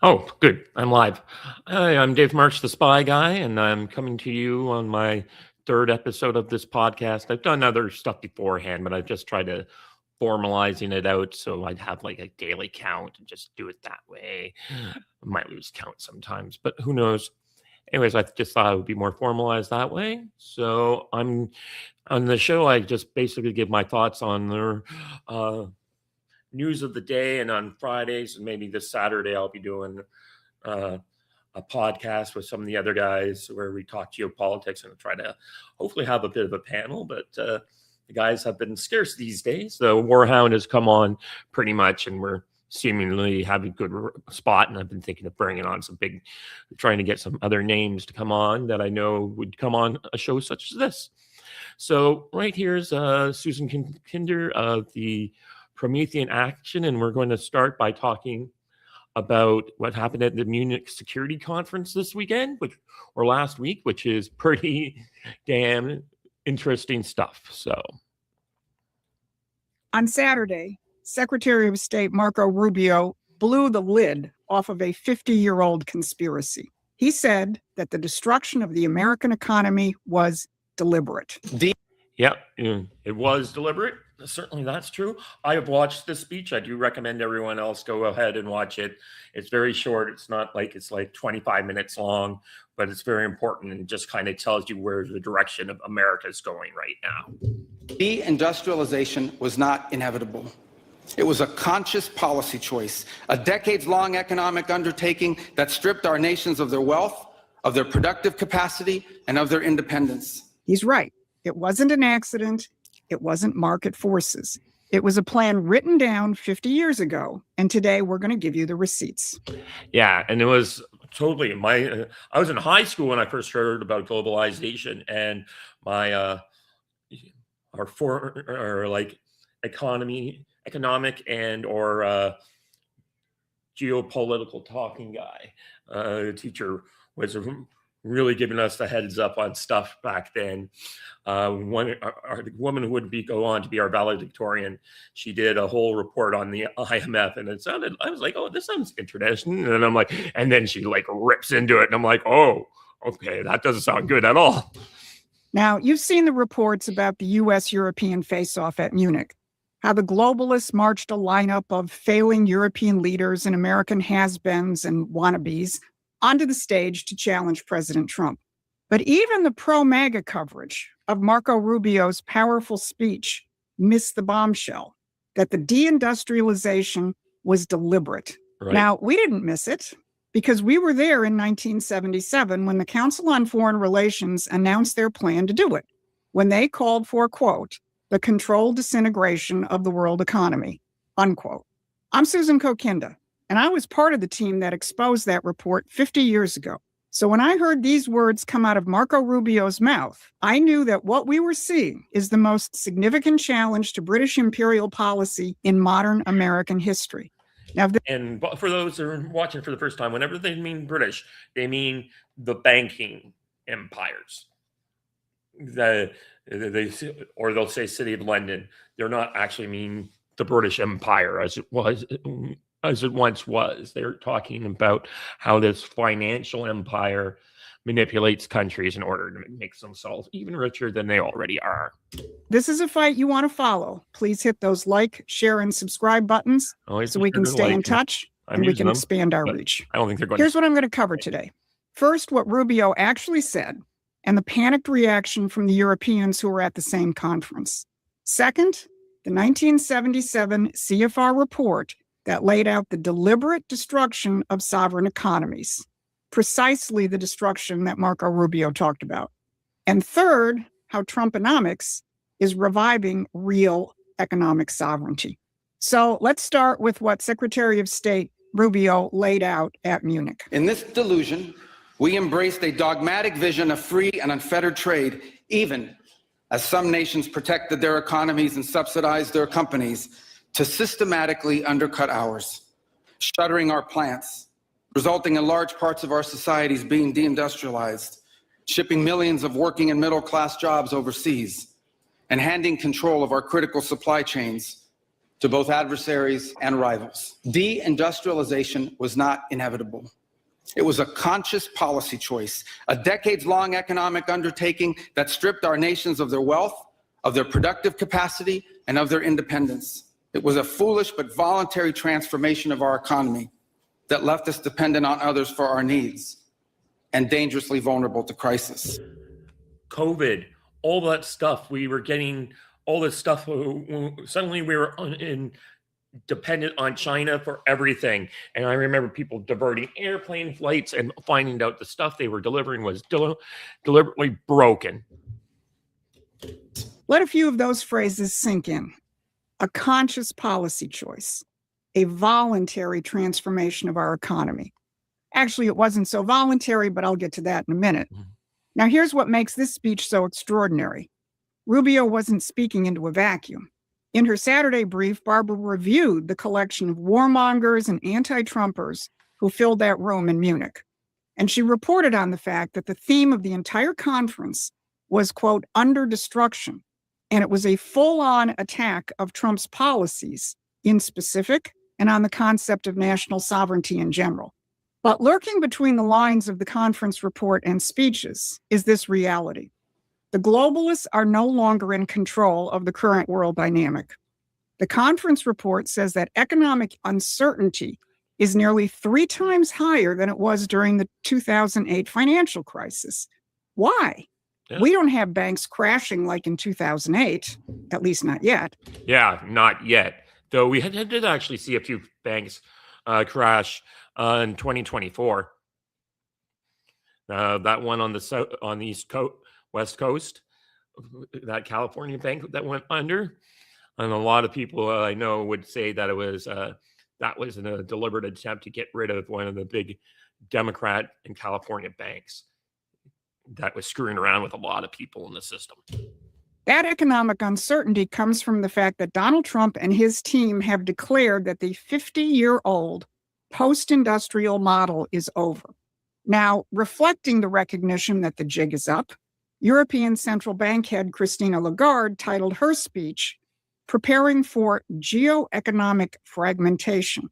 Oh, good. I'm live. Hi, I'm Dave March, the Spy Guy, and I'm coming to you on my third episode of this podcast. I've done other stuff beforehand, but I've just tried to formalizing it out so I'd have like a daily count and just do it that way. I might lose count sometimes, but who knows? Anyways, I just thought it would be more formalized that way. So I'm on the show. I just basically give my thoughts on the news of the day, and on Fridays and maybe this Saturday I'll be doing uh, a podcast with some of the other guys where we talk geopolitics and try to hopefully have a bit of a panel. But the guys have been scarce these days. The Warhound has come on pretty much, and we're seemingly having a good spot. And I've been thinking of bringing on trying to get some other names to come on that I know would come on a show such as this. So right here's Susan Kinder of the Promethean Action, and we're going to start by talking about what happened at the Munich Security Conference this weekend, or last week, which is pretty damn interesting stuff. So, on Saturday, Secretary of State Marco Rubio blew the lid off of a 50-year-old conspiracy. He said that the destruction of the American economy was deliberate. Yeah, it was deliberate. Certainly that's true. I have watched this speech. I do recommend everyone else go ahead and watch it. It's very short. It's not like it's like 25 minutes long, but it's very important and just kind of tells you where the direction of America is going right now. Deindustrialization was not inevitable. It was a conscious policy choice, a decades-long economic undertaking that stripped our nations of their wealth, of their productive capacity, and of their independence. He's right. It wasn't an accident. It wasn't market forces. It was a plan written down 50 years ago, and today we're going to give you the receipts. Yeah, and it was totally I was in high school when I first heard about globalization, and my economic and or geopolitical talking guy, teacher was really giving us the heads up on stuff back then. The woman who would go on to be our valedictorian, she did a whole report on the IMF, and I was like, oh, this sounds interesting. And I'm like, and then she like rips into it, and I'm like, oh, okay, that doesn't sound good at all. Now, you've seen the reports about the U.S.-European face-off at Munich, how the globalists marched a lineup of failing European leaders and American has-beens and wannabes onto the stage to challenge President Trump. But even the pro-MAGA coverage of Marco Rubio's powerful speech missed the bombshell that the deindustrialization was deliberate. Right. Now, we didn't miss it because we were there in 1977 when the Council on Foreign Relations announced their plan to do it, when they called for, quote, the controlled disintegration of the world economy, unquote. I'm Susan Kokinda, and I was part of the team that exposed that report 50 years ago. So when I heard these words come out of Marco Rubio's mouth, I knew that what we were seeing is the most significant challenge to British imperial policy in modern American history. Now, and for those that are watching for the first time, whenever they mean British, they mean the banking empires. They'll say City of London. They're not actually mean the British Empire as it once was. They're talking about how this financial empire manipulates countries in order to make themselves even richer than they already are. This is a fight you want to follow. Please hit those like, share, and subscribe buttons so we can stay in touch and we can expand our reach. I don't think they're going Here's what I'm going to cover today. First, what Rubio actually said and the panicked reaction from the Europeans who were at the same conference. Second, the 1977 CFR report that laid out the deliberate destruction of sovereign economies, precisely the destruction that Marco Rubio talked about. And third, how Trumponomics is reviving real economic sovereignty. So let's start with what Secretary of State Rubio laid out at Munich. In this delusion, we embraced a dogmatic vision of free and unfettered trade, even as some nations protected their economies and subsidized their companies to systematically undercut ours, shuttering our plants, resulting in large parts of our societies being deindustrialized, shipping millions of working and middle-class jobs overseas, and handing control of our critical supply chains to both adversaries and rivals. Deindustrialization was not inevitable. It was a conscious policy choice, a decades-long economic undertaking that stripped our nations of their wealth, of their productive capacity, and of their independence. It was a foolish but voluntary transformation of our economy that left us dependent on others for our needs and dangerously vulnerable to crisis. COVID, all that stuff, we were getting all this stuff. Suddenly we were dependent on China for everything. And I remember people diverting airplane flights and finding out the stuff they were delivering was deliberately broken. Let a few of those phrases sink in. A conscious policy choice, a voluntary transformation of our economy. Actually, it wasn't so voluntary, but I'll get to that in a minute. Now, here's what makes this speech so extraordinary. Rubio wasn't speaking into a vacuum. In her Saturday brief, Barbara reviewed the collection of warmongers and anti-Trumpers who filled that room in Munich. And she reported on the fact that the theme of the entire conference was, quote, under destruction. And it was a full-on attack of Trump's policies in specific and on the concept of national sovereignty in general. But lurking between the lines of the conference report and speeches is this reality. The globalists are no longer in control of the current world dynamic. The conference report says that economic uncertainty is nearly 3 times higher than it was during the 2008 financial crisis. Why? Yeah. We don't have banks crashing like in 2008, at least not yet. Yeah, not yet. Though we did actually see a few banks crash in 2024. That one on the East Coast, West Coast, that California bank that went under, and a lot of people I know would say that it was a deliberate attempt to get rid of one of the big Democrat and California banks that was screwing around with a lot of people in the system. That economic uncertainty comes from the fact that Donald Trump and his team have declared that the 50-year-old post-industrial model is over. Now, reflecting the recognition that the jig is up, European Central Bank head Christine Lagarde titled her speech, Preparing for Geoeconomic Fragmentation.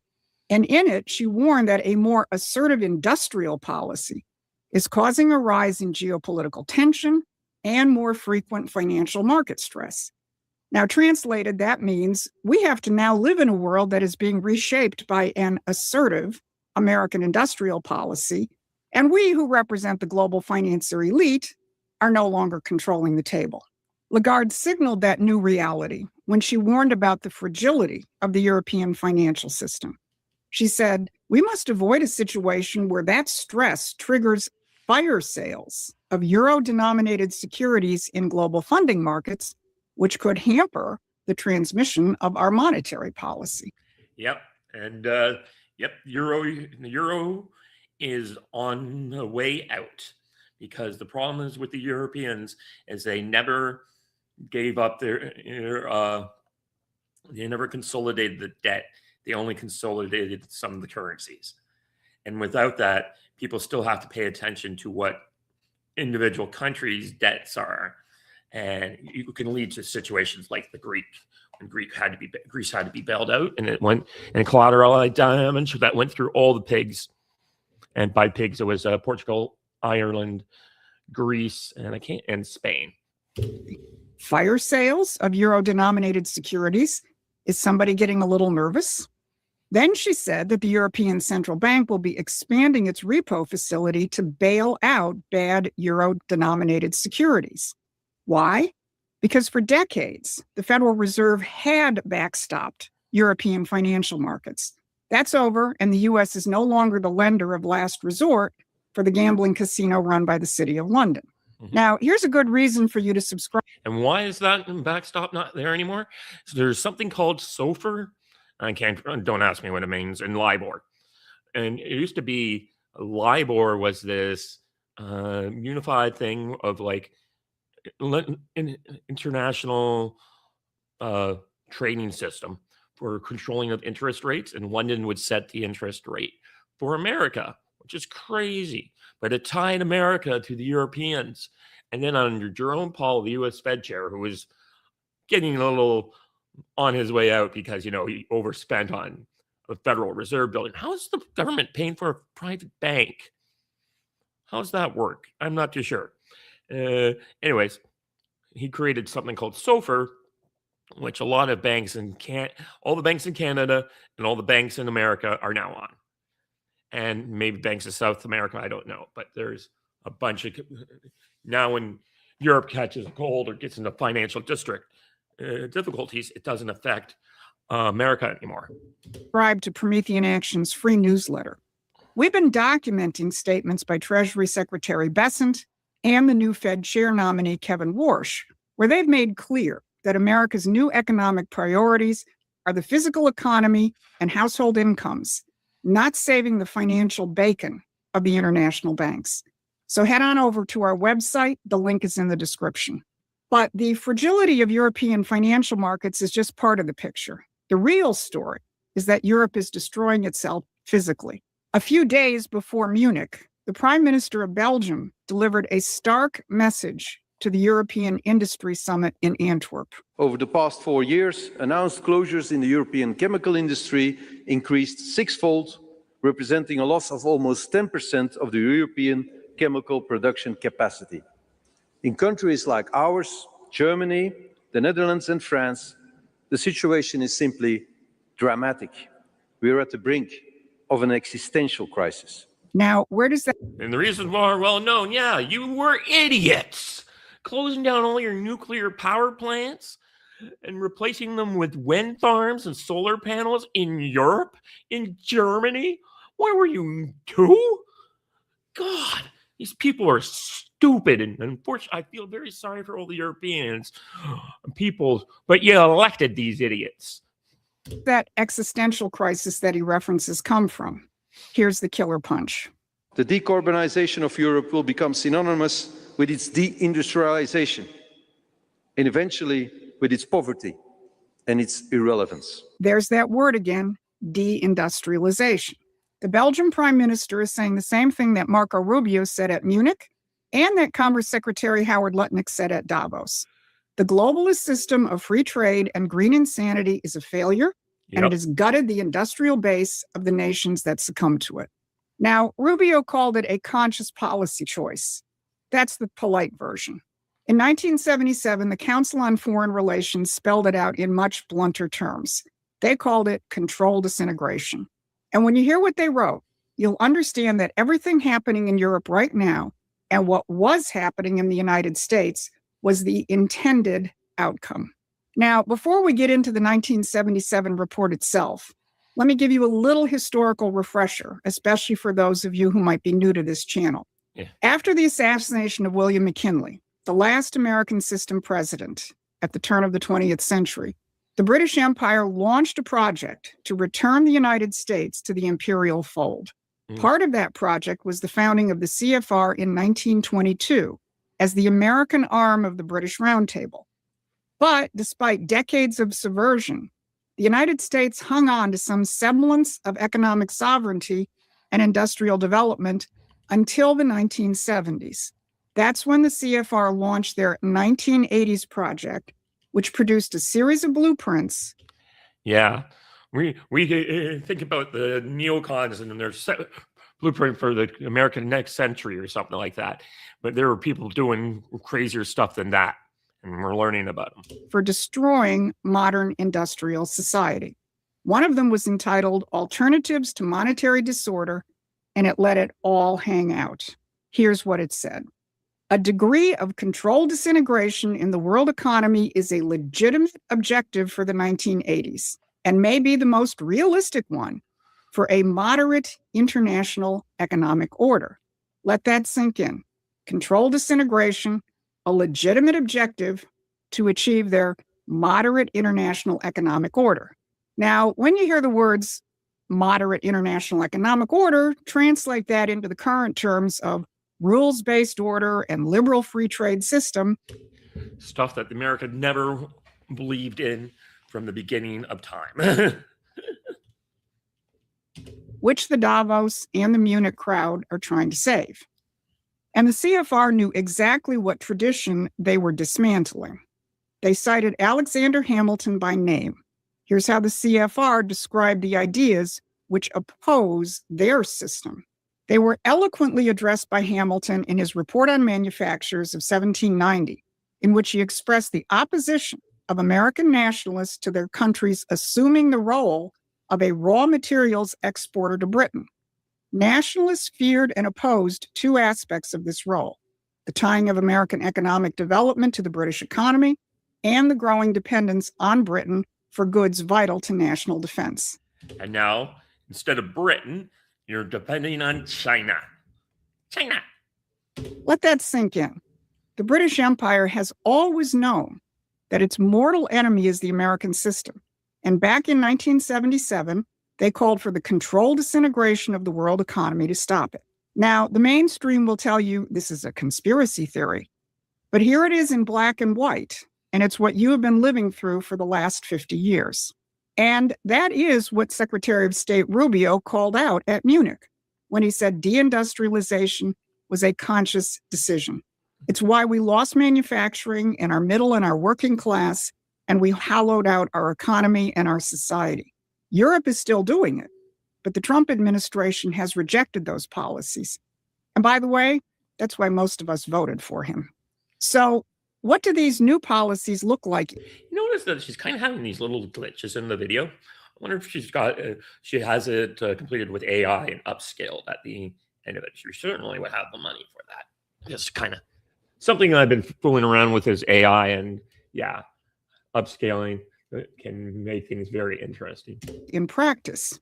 And in it, she warned that a more assertive industrial policy is causing a rise in geopolitical tension and more frequent financial market stress. Now, translated, that means we have to now live in a world that is being reshaped by an assertive American industrial policy, and we who represent the global financier elite are no longer controlling the table. Lagarde signaled that new reality when she warned about the fragility of the European financial system. She said, we must avoid a situation where that stress triggers fire sales of euro-denominated securities in global funding markets, which could hamper the transmission of our monetary policy. Yep. And the euro is on the way out, because the problem is with the Europeans is they never gave up they never consolidated the debt. They only consolidated some of the currencies. And without that, people still have to pay attention to what individual countries' debts are. And you can lead to situations like the Greek, when Greece had to be bailed out, and it went and collateralized damage that went through all the pigs. And by pigs, it was Portugal, Ireland, Greece, and Spain. Fire sales of euro-denominated securities. Is somebody getting a little nervous? Then she said that the European Central Bank will be expanding its repo facility to bail out bad euro-denominated securities. Why? Because for decades, the Federal Reserve had backstopped European financial markets. That's over, and the U.S. is no longer the lender of last resort for the gambling casino run by the City of London. Mm-hmm. Now, here's a good reason for you to subscribe. And why is that backstop not there anymore? So there's something called SOFR. Don't ask me what it means, and LIBOR. And it used to be LIBOR was this unified thing of like international trading system for controlling of interest rates, and London would set the interest rate for America, which is crazy. But it tied America to the Europeans. And then under Jerome Powell, the U.S. Fed chair, who was getting a little on his way out because, he overspent on the Federal Reserve building. How is the government paying for a private bank? How does that work? I'm not too sure. Anyways, he created something called SOFR, which a lot of banks all the banks in Canada and all the banks in America are now on. And maybe banks in South America, I don't know. But there's a bunch of, now when Europe catches a cold or gets into financial difficulties, it doesn't affect America anymore. Subscribe to Promethean Action's free newsletter. We've been documenting statements by Treasury Secretary Bessent and the new Fed chair nominee Kevin Warsh, where they've made clear that America's new economic priorities are the physical economy and household incomes, not saving the financial bacon of the international banks. So head on over to our website. The link is in the description. But the fragility of European financial markets is just part of the picture. The real story is that Europe is destroying itself physically. A few days before Munich, the Prime Minister of Belgium delivered a stark message to the European Industry Summit in Antwerp. Over the past 4 years, announced closures in the European chemical industry increased sixfold, representing a loss of almost 10% of the European chemical production capacity. In countries like ours, Germany, the Netherlands and France, the situation is simply dramatic. We are at the brink of an existential crisis. Now, where does that... And the reasons are well known. Yeah, you were idiots. Closing down all your nuclear power plants and replacing them with wind farms and solar panels in Europe, in Germany. What were you do? God, these people are stupid. And unfortunately, I feel very sorry for all the Europeans people, but you elected these idiots. That existential crisis that he references come from. Here's the killer punch. The decarbonization of Europe will become synonymous with its deindustrialization and eventually with its poverty and its irrelevance. There's that word again, deindustrialization. The Belgian Prime Minister is saying the same thing that Marco Rubio said at Munich and that Commerce Secretary Howard Lutnick said at Davos. The globalist system of free trade and green insanity is a failure, and it has gutted the industrial base of the nations that succumb to it. Now, Rubio called it a conscious policy choice. That's the polite version. In 1977, the Council on Foreign Relations spelled it out in much blunter terms. They called it controlled disintegration. And when you hear what they wrote, you'll understand that everything happening in Europe right now and what was happening in the United States was the intended outcome. Now, before we get into the 1977 report itself, let me give you a little historical refresher, especially for those of you who might be new to this channel. After the assassination of William McKinley, the last American system president at the turn of the 20th century, the British Empire launched a project to return the United States to the imperial fold. Part of that project was the founding of the CFR in 1922 as the American arm of the British Round Table. But despite decades of subversion, the United States hung on to some semblance of economic sovereignty and industrial development until the 1970s. That's when the CFR launched their 1980s project, which produced a series of blueprints. Yeah, we think about the neocons and their blueprint for the American next century or something like that. But there were people doing crazier stuff than that, and we're learning about them. For destroying modern industrial society. One of them was entitled Alternatives to Monetary Disorder, and it let it all hang out. Here's what it said. A degree of controlled disintegration in the world economy is a legitimate objective for the 1980s, and may be the most realistic one for a moderate international economic order. Let that sink in. Controlled disintegration, a legitimate objective to achieve their moderate international economic order. Now, when you hear the words moderate international economic order, translate that into the current terms of rules-based order and liberal free trade system. Stuff that America never believed in from the beginning of time. Which the Davos and the Munich crowd are trying to save. And the CFR knew exactly what tradition they were dismantling. They cited Alexander Hamilton by name. Here's how the CFR described the ideas which oppose their system. They were eloquently addressed by Hamilton in his Report on Manufactures of 1790, in which he expressed the opposition of American nationalists to their country's assuming the role of a raw materials exporter to Britain. Nationalists feared and opposed two aspects of this role: the tying of American economic development to the British economy and the growing dependence on Britain for goods vital to national defense. And now, instead of Britain, you're depending on China. China. Let that sink in. The British Empire has always known that its mortal enemy is the American system. And back in 1977, they called for the controlled disintegration of the world economy to stop it. Now, the mainstream will tell you this is a conspiracy theory, but here it is in black and white, and it's what you have been living through for the last 50 years. And that is what Secretary of State Rubio called out at Munich when he said deindustrialization was a conscious decision. It's why we lost manufacturing in our middle and our working class, and we hollowed out our economy and our society. Europe is still doing it, but the Trump administration has rejected those policies. And by the way, that's why most of us voted for him. So what do these new policies look like? You notice that she's kind of having these little glitches in the video. I wonder if she has it completed with AI and upscaled at the end of it. She certainly would have the money for that. Just kind of something I've been fooling around with is AI, and yeah, upscaling can make things very interesting. In practice,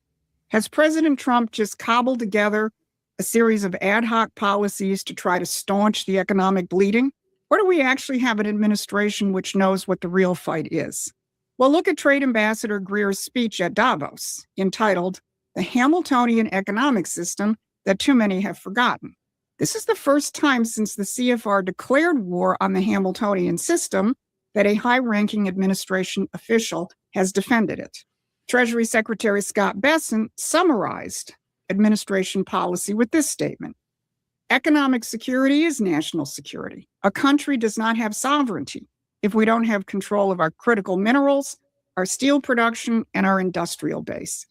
has President Trump just cobbled together a series of ad hoc policies to try to staunch the economic bleeding? Or do we actually have an administration which knows what the real fight is? Well, look at Trade Ambassador Greer's speech at Davos, entitled "The Hamiltonian Economic System That Too Many Have Forgotten." This is the first time since the CFR declared war on the Hamiltonian system that a high-ranking administration official has defended it. Treasury Secretary Scott Bessent summarized administration policy with this statement: "Economic security is national security. A country does not have sovereignty if we don't have control of our critical minerals, our steel production, and our industrial base."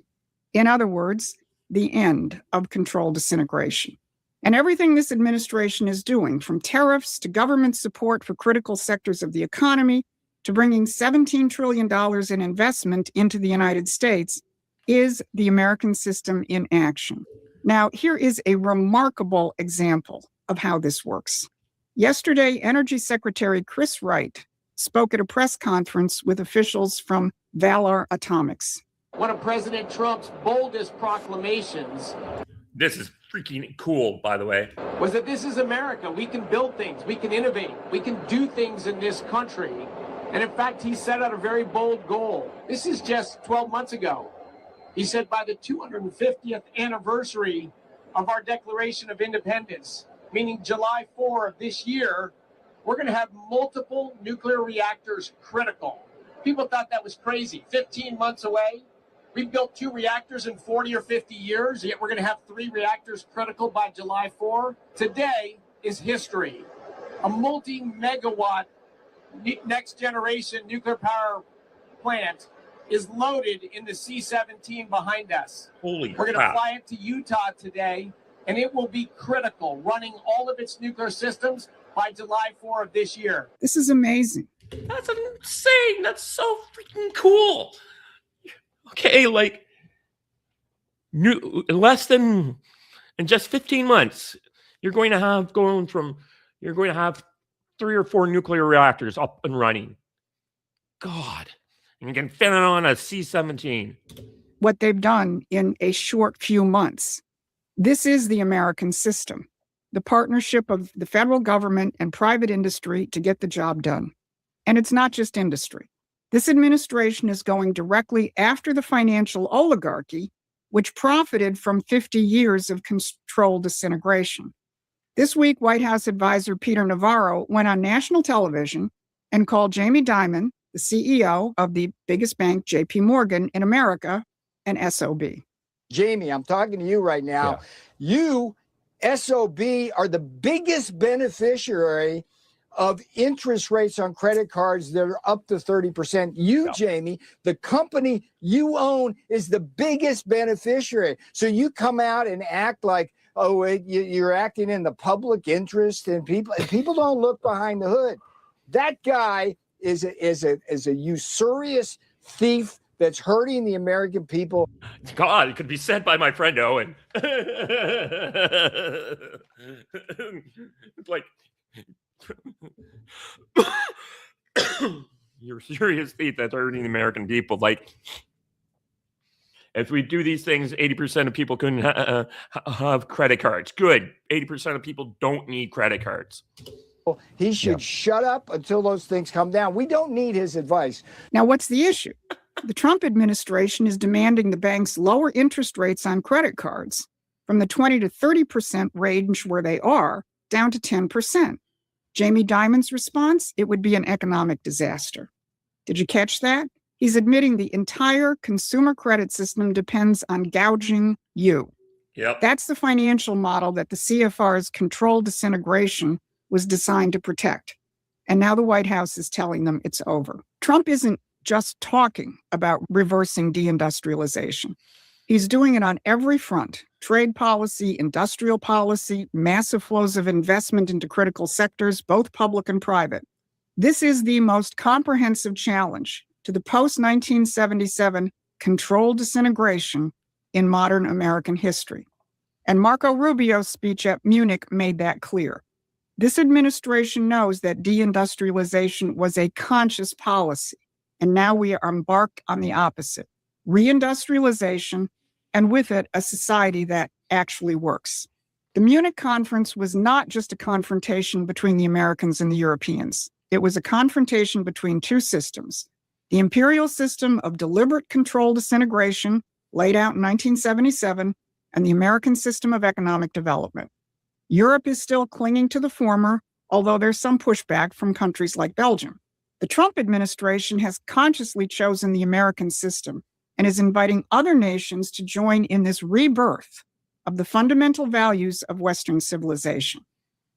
In other words, the end of controlled disintegration. And everything this administration is doing, from tariffs to government support for critical sectors of the economy to bringing $17 trillion in investment into the United States, is the American system in action. Now, here is a remarkable example of how this works. Yesterday, Energy Secretary Chris Wright spoke at a press conference with officials from Valar Atomics. One of President Trump's boldest proclamations. This is freaking cool, by the way. Was that this is America. We can build things, we can innovate, we can do things in this country. And in fact, he set out a very bold goal. This is just 12 months ago. He said by the 250th anniversary of our Declaration of Independence, meaning July 4 of this year, we're going to have multiple nuclear reactors critical. People thought that was crazy. 15 months away. We've built 2 reactors in 40 or 50 years, yet we're going to have 3 reactors critical by July 4. Today is history. A multi-megawatt next generation nuclear power plant is loaded in the C-17 behind us. Holy We're going to crap. fly it to Utah today, and it will be critical, running all of its nuclear systems by July 4 of this year. This is amazing. That's insane. That's so freaking cool. Okay, like in just 15 months, you're going to have 3 or 4 nuclear reactors up and running. God. And you can fit it on a C-17. What they've done in a short few months. This is the American system, the partnership of the federal government and private industry to get the job done. And it's not just industry. This administration is going directly after the financial oligarchy, which profited from 50 years of controlled disintegration. This week, White House advisor Peter Navarro went on national television and called Jamie Dimon, the CEO of the biggest bank, JP Morgan in America, an SOB. Jamie, I'm talking to you right now. Yeah. You, SOB, are the biggest beneficiary of interest rates on credit cards that are up to 30%. You, Jamie, the company you own is the biggest beneficiary. So you come out and act like, oh, you're acting in the public interest, and people don't look behind the hood. That guy is a usurious thief that's hurting the American people. God, it could be said by my friend Owen. It's like, you're a serious thief that's hurting the American people. Like, if we do these things, 80% of people couldn't have credit cards. Good. 80% of people don't need credit cards. He should shut up until those things come down. We don't need his advice. Now, what's the issue? The Trump administration is demanding the banks lower interest rates on credit cards from the 20 to 30% range where they are down to 10%. Jamie Dimon's response, it would be an economic disaster. Did you catch that? He's admitting the entire consumer credit system depends on gouging you. Yep. That's the financial model that the CFR's controlled disintegration was designed to protect. And now the White House is telling them it's over. Trump isn't just talking about reversing deindustrialization. He's doing it on every front: trade policy, industrial policy, massive flows of investment into critical sectors, both public and private. This is the most comprehensive challenge to the post-1977 controlled disintegration in modern American history. And Marco Rubio's speech at Munich made that clear. This administration knows that deindustrialization was a conscious policy, and now we are embarked on the opposite: reindustrialization, and with it, a society that actually works. The Munich conference was not just a confrontation between the Americans and the Europeans. It was a confrontation between two systems: the imperial system of deliberate controlled disintegration, laid out in 1977, and the American system of economic development. Europe is still clinging to the former, although there's some pushback from countries like Belgium. The Trump administration has consciously chosen the American system and is inviting other nations to join in this rebirth of the fundamental values of Western civilization.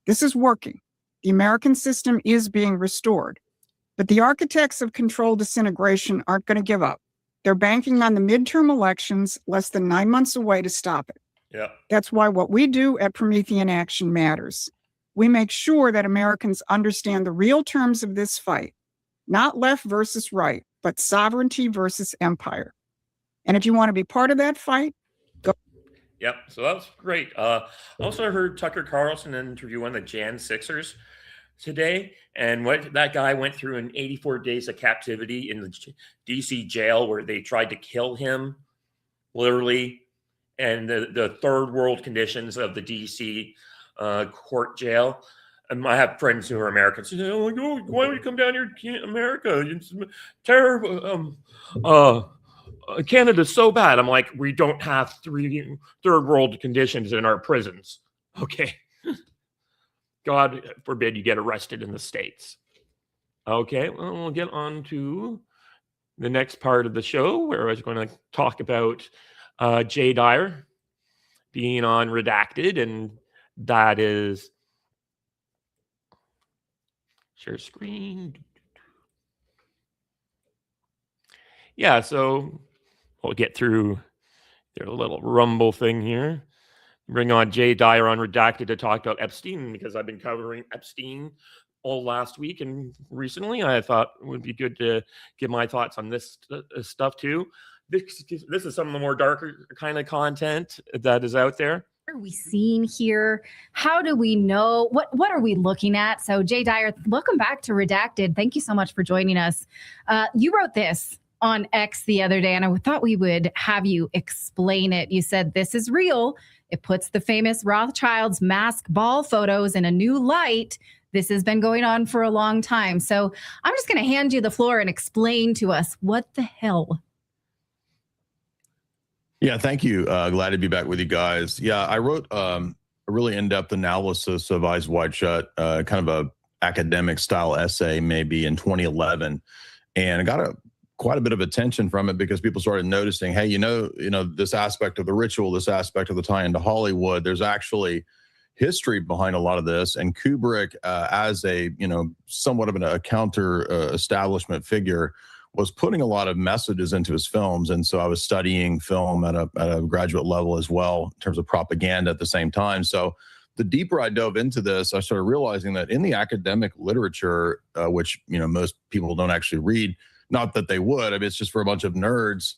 This is working. The American system is being restored. But the architects of controlled disintegration aren't going to give up. They're banking on the midterm elections less than 9 months away to stop it. Yeah. That's why what we do at Promethean Action matters. We make sure that Americans understand the real terms of this fight, not left versus right, but sovereignty versus empire. And if you want to be part of that fight, go. Yep. So that was great. Also heard Tucker Carlson interview one of the Jan Sixers today, and what that guy went through in 84 days of captivity in the DC jail, where they tried to kill him, literally, and the third world conditions of the DC court jail. And I have friends who are Americans. They say, "Oh, why don't you come down here to America? It's terrible. Canada's so bad." I'm like, we don't have third world conditions in our prisons. Okay. God forbid you get arrested in the States. Okay, well, we'll get on to the next part of the show, where I was going to talk about Jay Dyer being on Redacted, and that is share screen. Yeah, so we'll get through their little rumble thing here. Bring on Jay Dyer on Redacted to talk about Epstein, because I've been covering Epstein all last week and recently. I thought it would be good to give my thoughts on this stuff too. This is some of the more darker kind of content that is out there. What are we seeing here? How do we know? What are we looking at? So Jay Dyer, welcome back to Redacted. Thank you so much for joining us. You wrote this on X the other day, and I thought we would have you explain it. You said, "This is real. It puts the famous Rothschilds mask ball photos in a new light. This has been going on for a long time." So I'm just going to hand you the floor and explain to us what the hell. Yeah, thank you. Glad to be back with you guys. Yeah, I wrote a really in-depth analysis of Eyes Wide Shut, kind of a academic style essay maybe in 2011, and I got quite a bit of attention from it because people started noticing, hey, you know, this aspect of the ritual, this aspect of the tie into Hollywood, there's actually history behind a lot of this. And Kubrick, as a, somewhat of a counter establishment figure, was putting a lot of messages into his films. And so I was studying film at a graduate level as well, in terms of propaganda at the same time. So the deeper I dove into this, I started realizing that in the academic literature, which, most people don't actually read, not that they would, I mean, it's just for a bunch of nerds.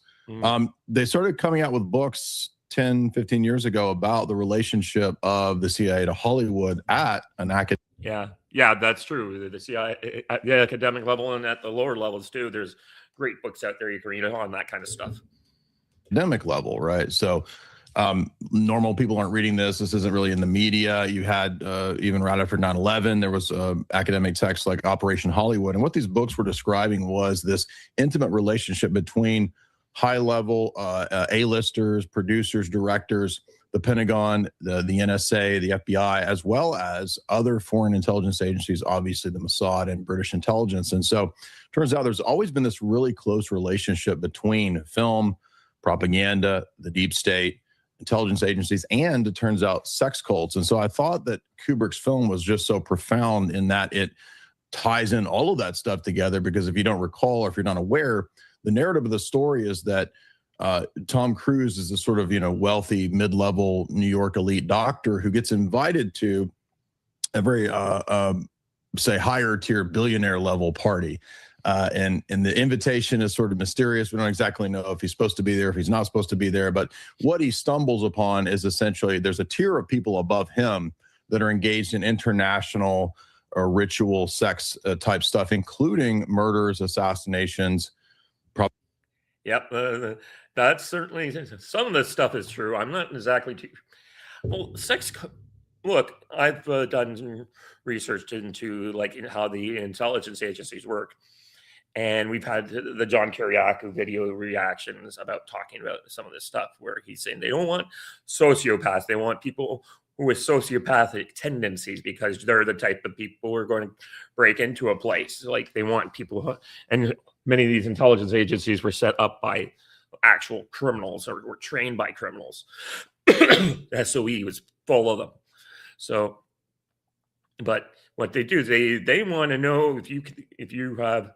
They started coming out with books 10, 15 years ago about the relationship of the CIA to Hollywood at an academic. Yeah, that's true. The CIA at the academic level and at the lower levels too. There's great books out there you can read on that kind of stuff. Academic level, right? So normal people aren't reading this. This isn't really in the media. You had even right after 9/11, there was academic texts like Operation Hollywood. And what these books were describing was this intimate relationship between high-level A-listers, producers, directors, the Pentagon, the NSA, the FBI, as well as other foreign intelligence agencies, obviously the Mossad and British intelligence. And so turns out there's always been this really close relationship between film, propaganda, the deep state, intelligence agencies, and it turns out sex cults. And so I thought that Kubrick's film was just so profound in that it ties in all of that stuff together, because if you don't recall, or if you're not aware, the narrative of the story is that Tom Cruise is a sort of, wealthy, mid-level New York elite doctor who gets invited to a very, say, higher tier billionaire level party. And the invitation is sort of mysterious. We don't exactly know if he's supposed to be there, if he's not supposed to be there. But what he stumbles upon is essentially there's a tier of people above him that are engaged in international or ritual sex type stuff, including murders, assassinations. Yep, that's certainly, some of this stuff is true. I'm not exactly too well. Look, I've done some research into how the intelligence agencies work, and we've had the John Kiriakou video reactions about talking about some of this stuff, where he's saying they don't want sociopaths, they want people with sociopathic tendencies, because they're the type of people who are going to break into a place. Like, they want people, and many of these intelligence agencies were set up by actual criminals or were trained by criminals. SOE was full of them. So, but what they do, they want to know if you have,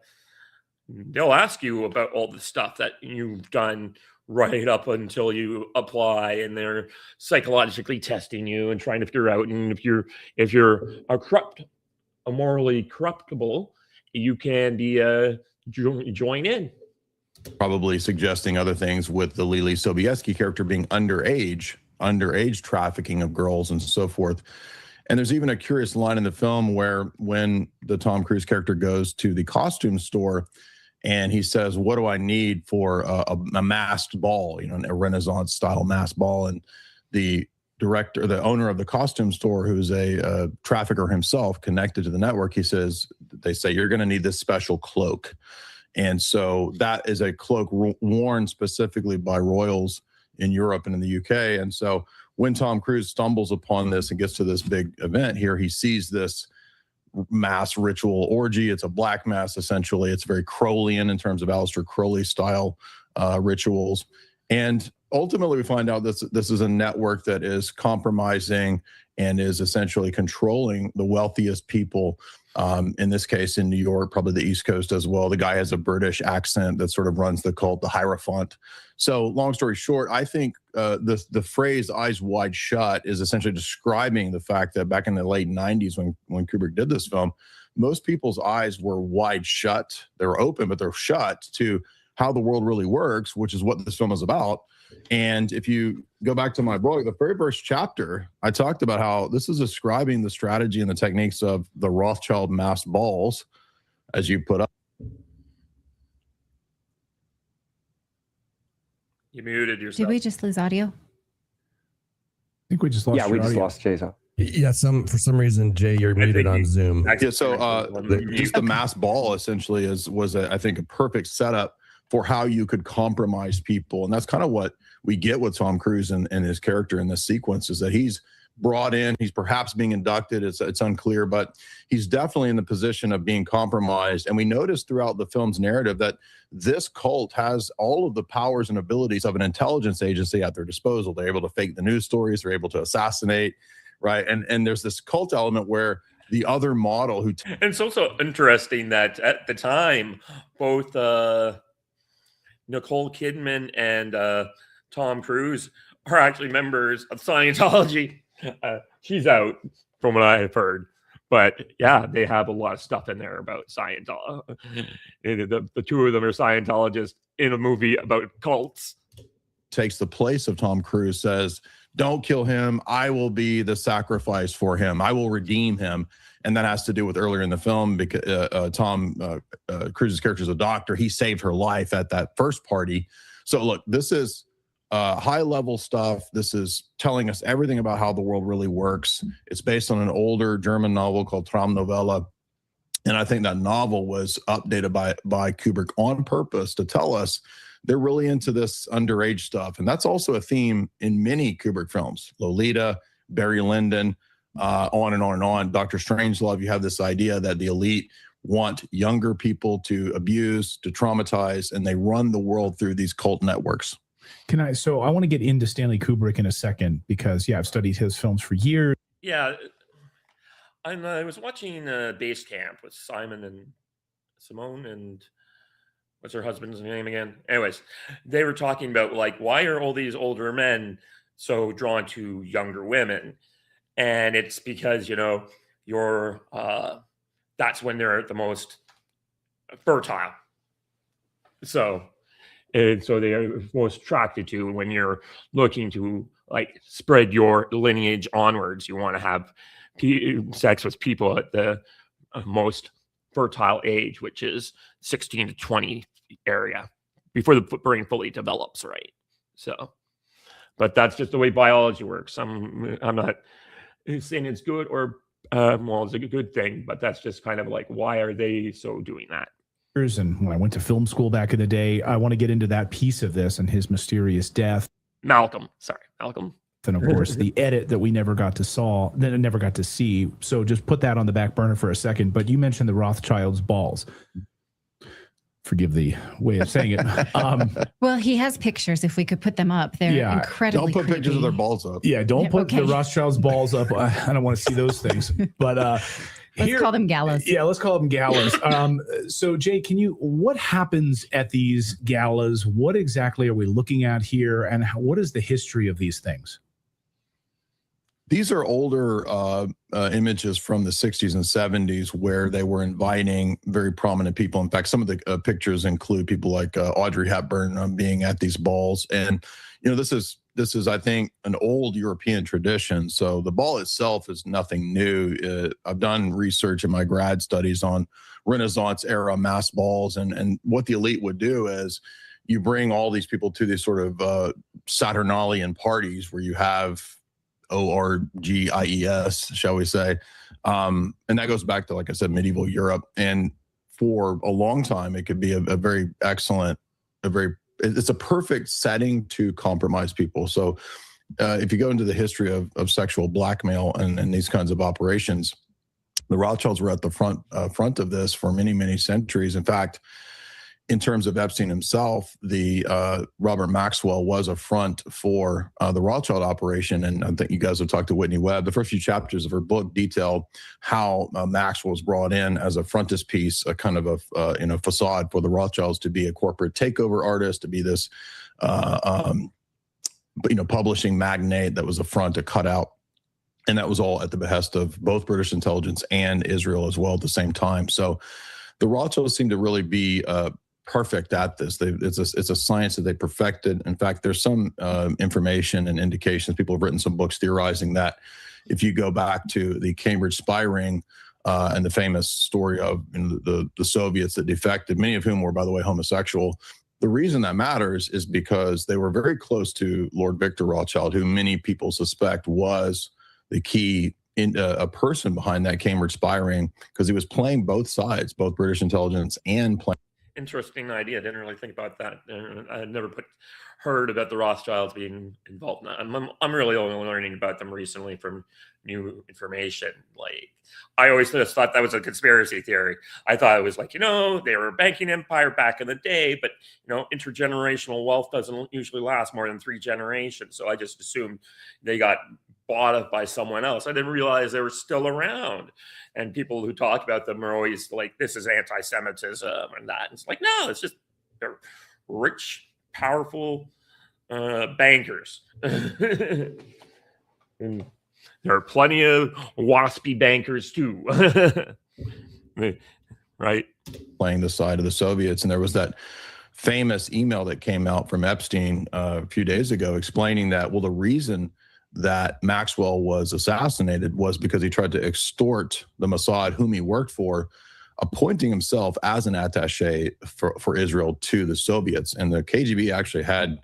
they'll ask you about all the stuff that you've done right up until you apply, and they're psychologically testing you and trying to figure out, and if you're a morally corruptible, you can be join in. Probably suggesting other things with the Lily Sobieski character being underage trafficking of girls and so forth. And there's even a curious line in the film where when the Tom Cruise character goes to the costume store and he says, "What do I need for a masked ball, a Renaissance style masked ball?" And the director, the owner of the costume store, who's a trafficker himself connected to the network, they say, "You're going to need this special cloak." And so that is a cloak worn specifically by royals in Europe and in the UK. And so when Tom Cruise stumbles upon this and gets to this big event here, he sees this mass ritual orgy. It's a black mass, essentially. It's very Crowleyan in terms of Aleister Crowley style rituals. And ultimately, we find out this is a network that is compromising and is essentially controlling the wealthiest people, in this case in New York, probably the East Coast as well. The guy has a British accent that sort of runs the cult, the Hierophant. So long story short, I think the phrase "eyes wide shut" is essentially describing the fact that back in the late 90s when Kubrick did this film, most people's eyes were wide shut. They were open, but they're shut to how the world really works, which is what this film is about. And if you go back to my blog, the very first chapter, I talked about how this is describing the strategy and the techniques of the Rothschild masked balls, as you put up. You muted yourself. Did we just lose audio? I think we just lost. Yeah, we just lost Jay's. Yeah, for some reason, Jay, you're muted on Zoom. Yeah, so just the masked ball essentially was I think a perfect setup for how you could compromise people. And that's kind of what we get with Tom Cruise and his character in this sequence, is that he's brought in, he's perhaps being inducted, it's unclear, but he's definitely in the position of being compromised. And we notice throughout the film's narrative that this cult has all of the powers and abilities of an intelligence agency at their disposal. They're able to fake the news stories, they're able to assassinate, right? And there's this cult element where the other model who And it's also interesting that at the time, both Nicole Kidman and Tom Cruise are actually members of Scientology. She's out from what I have heard. But yeah, they have a lot of stuff in there about Scientology. The two of them are Scientologists in a movie about cults. takes the place of Tom Cruise says, don't kill him. I will be the sacrifice for him. I will redeem him. And that has to do with earlier in the film because Tom Cruise's character is a doctor. He saved her life at that first party. So look, this is high level stuff. This is telling us everything about how the world really works. It's based on an older German novel called Traumnovelle. And I think that novel was updated by Kubrick on purpose to tell us they're really into this underage stuff. And that's also a theme in many Kubrick films. Lolita, Barry Lyndon, on and on and on. Dr. Strangelove, you have this idea that the elite want younger people to abuse, to traumatize, and they run the world through these cult networks. So I want to get into Stanley Kubrick in a second because, yeah, I've studied his films for years. Yeah. I was watching Base Camp with Simon and Simone and what's her husband's name again? Anyways, they were talking about like, why are all these older men so drawn to younger women? And it's because, that's when they're the most fertile. So they are most attracted to when you're looking to like spread your lineage onwards. You want to have sex with people at the most fertile age, which is 16 to 20 area before the brain fully develops, right? So, but that's just the way biology works. I'm not saying it's good or it's a good thing, but that's just kind of like, why are they so doing that? And when I went to film school back in the day, I want to get into that piece of this and his mysterious death. Malcolm. And of course, the edit that we never got to see. So just put that on the back burner for a second. But you mentioned the Rothschild's balls. Forgive the way of saying it. Well, he has pictures. If we could put them up, they're incredibly Don't put creepy. pictures of their balls up. Yeah, don't put the Rothschild's balls up. I don't want to see those things. But let's call them galas. Yeah, let's call them galas. So, Jay, what happens at these galas? What exactly are we looking at here? And what is the history of these things? These are older images from the 60s and 70s where they were inviting very prominent people. In fact, some of the pictures include people like Audrey Hepburn being at these balls. And, this is, I think, an old European tradition. So the ball itself is nothing new. I've done research in my grad studies on Renaissance era mass balls. And what the elite would do is you bring all these people to these sort of Saturnalian parties where you have orgies, shall we say. And that goes back to, like I said, medieval Europe. And for a long time, it could be a very excellent, it's a perfect setting to compromise people. So if you go into the history of sexual blackmail and these kinds of operations, the Rothschilds were at the front of this for many, many centuries. In fact, in terms of Epstein himself, the Robert Maxwell was a front for the Rothschild operation. And I think you guys have talked to Whitney Webb. The first few chapters of her book detailed how Maxwell was brought in as a frontispiece, a kind of a facade for the Rothschilds to be a corporate takeover artist, to be this publishing magnate that was a front to cut out. And that was all at the behest of both British intelligence and Israel as well at the same time. So the Rothschilds seem to really be perfect at this. It's a science that they perfected. In fact, there's some information and indications. People have written some books theorizing that if you go back to the Cambridge spy ring and the famous story of the Soviets that defected, many of whom were, by the way, homosexual. The reason that matters is because they were very close to Lord Victor Rothschild, who many people suspect was the key a person behind that Cambridge spy ring, because he was playing both sides, both British intelligence and playing. Interesting idea. I didn't really think about that. I had never heard about the Rothschilds being involved in that. I'm really only learning about them recently from new information. Like, I always just thought that was a conspiracy theory. I thought it was like, they were a banking empire back in the day, but, intergenerational wealth doesn't usually last more than 3 generations. So I just assumed they got bought up by someone else. I didn't realize they were still around. And people who talk about them are always like, this is anti-Semitism and that. And it's like, no, it's just they're rich, powerful bankers. And there are plenty of waspy bankers too. Right? Playing the side of the Soviets. And there was that famous email that came out from Epstein a few days ago explaining that, well, the reason that Maxwell was assassinated was because he tried to extort the Mossad, whom he worked for, appointing himself as an attaché for Israel to the Soviets. And the KGB actually had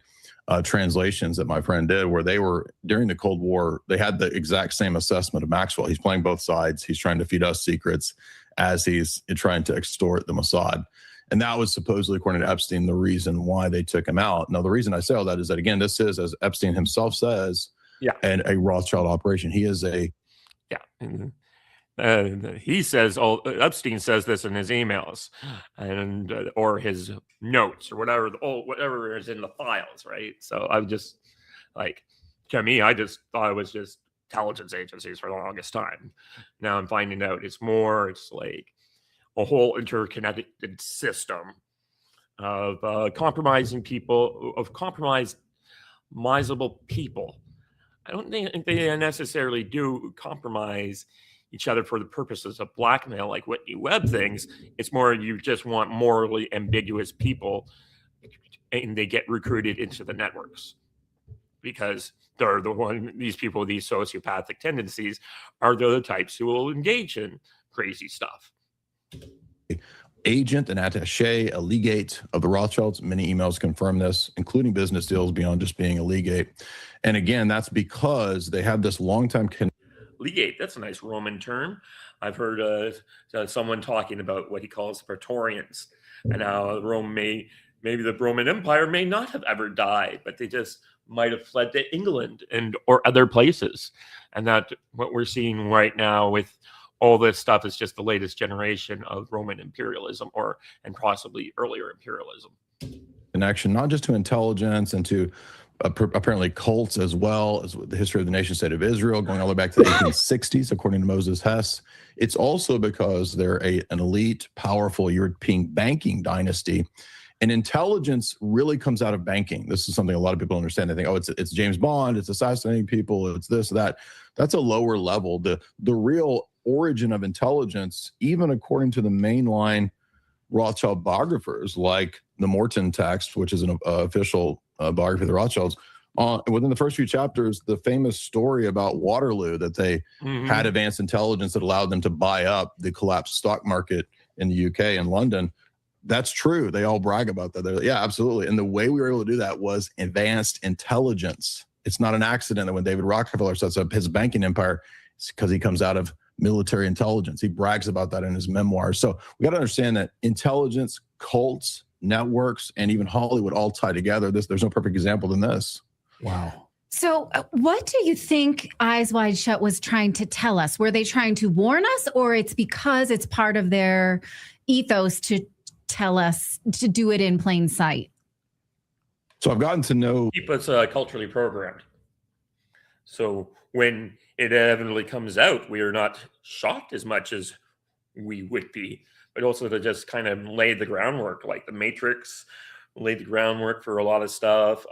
translations that my friend did where they were, during the Cold War, they had the exact same assessment of Maxwell. He's playing both sides. He's trying to feed us secrets as he's trying to extort the Mossad. And that was supposedly, according to Epstein, the reason why they took him out. Now, the reason I say all that is that, again, this is, as Epstein himself says, and a Rothschild operation. He is a he says, Epstein says this in his emails and or his notes or whatever is in the files, right? So I'm just like, to me, I just thought it was just intelligence agencies for the longest time. Now I'm finding out it's like a whole interconnected system of compromising people, of compromisable people. I don't think they necessarily do compromise each other for the purposes of blackmail like Whitney Webb things. It's more you just want morally ambiguous people and they get recruited into the networks because they're these people with these sociopathic tendencies are the types who will engage in crazy stuff. Agent and attaché, a legate of the Rothschilds. Many emails confirm this, including business deals beyond just being a legate. And again, that's because they have this long-time legate. That's a nice Roman term. I've heard someone talking about what he calls the Praetorians and how maybe the Roman Empire may not have ever died, but they just might have fled to England or other places. And that what we're seeing right now with all this stuff is just the latest generation of Roman imperialism and possibly earlier imperialism. Connection, not just to intelligence and to apparently cults as well as the history of the nation state of Israel going all the way back to the 1860s, according to Moses Hess. It's also because they're an elite, powerful European banking dynasty. And intelligence really comes out of banking. This is something a lot of people understand. They think, oh, it's James Bond, it's assassinating people, it's this, that. That's a lower level. The real origin of intelligence, even according to the mainline Rothschild biographers, like the Morton text, which is an official biography of the Rothschilds, within the first few chapters, the famous story about Waterloo, that they had advanced intelligence that allowed them to buy up the collapsed stock market in the UK and London. That's true. They all brag about that. They're, yeah, absolutely. And the way we were able to do that was advanced intelligence. It's not an accident that when David Rockefeller sets up his banking empire, it's because he comes out of military intelligence. He brags about that in his memoirs. So we got to understand that intelligence, cults, networks, and even Hollywood all tie together. There's no perfect example than this. Wow. So what do you think Eyes Wide Shut was trying to tell us? Were they trying to warn us, or it's because it's part of their ethos to tell us to do it in plain sight? So I've gotten to know... Keep us culturally programmed. So when it inevitably comes out, we are not shocked as much as we would be, but also to just kind of lay the groundwork, like the Matrix laid the groundwork for a lot of stuff.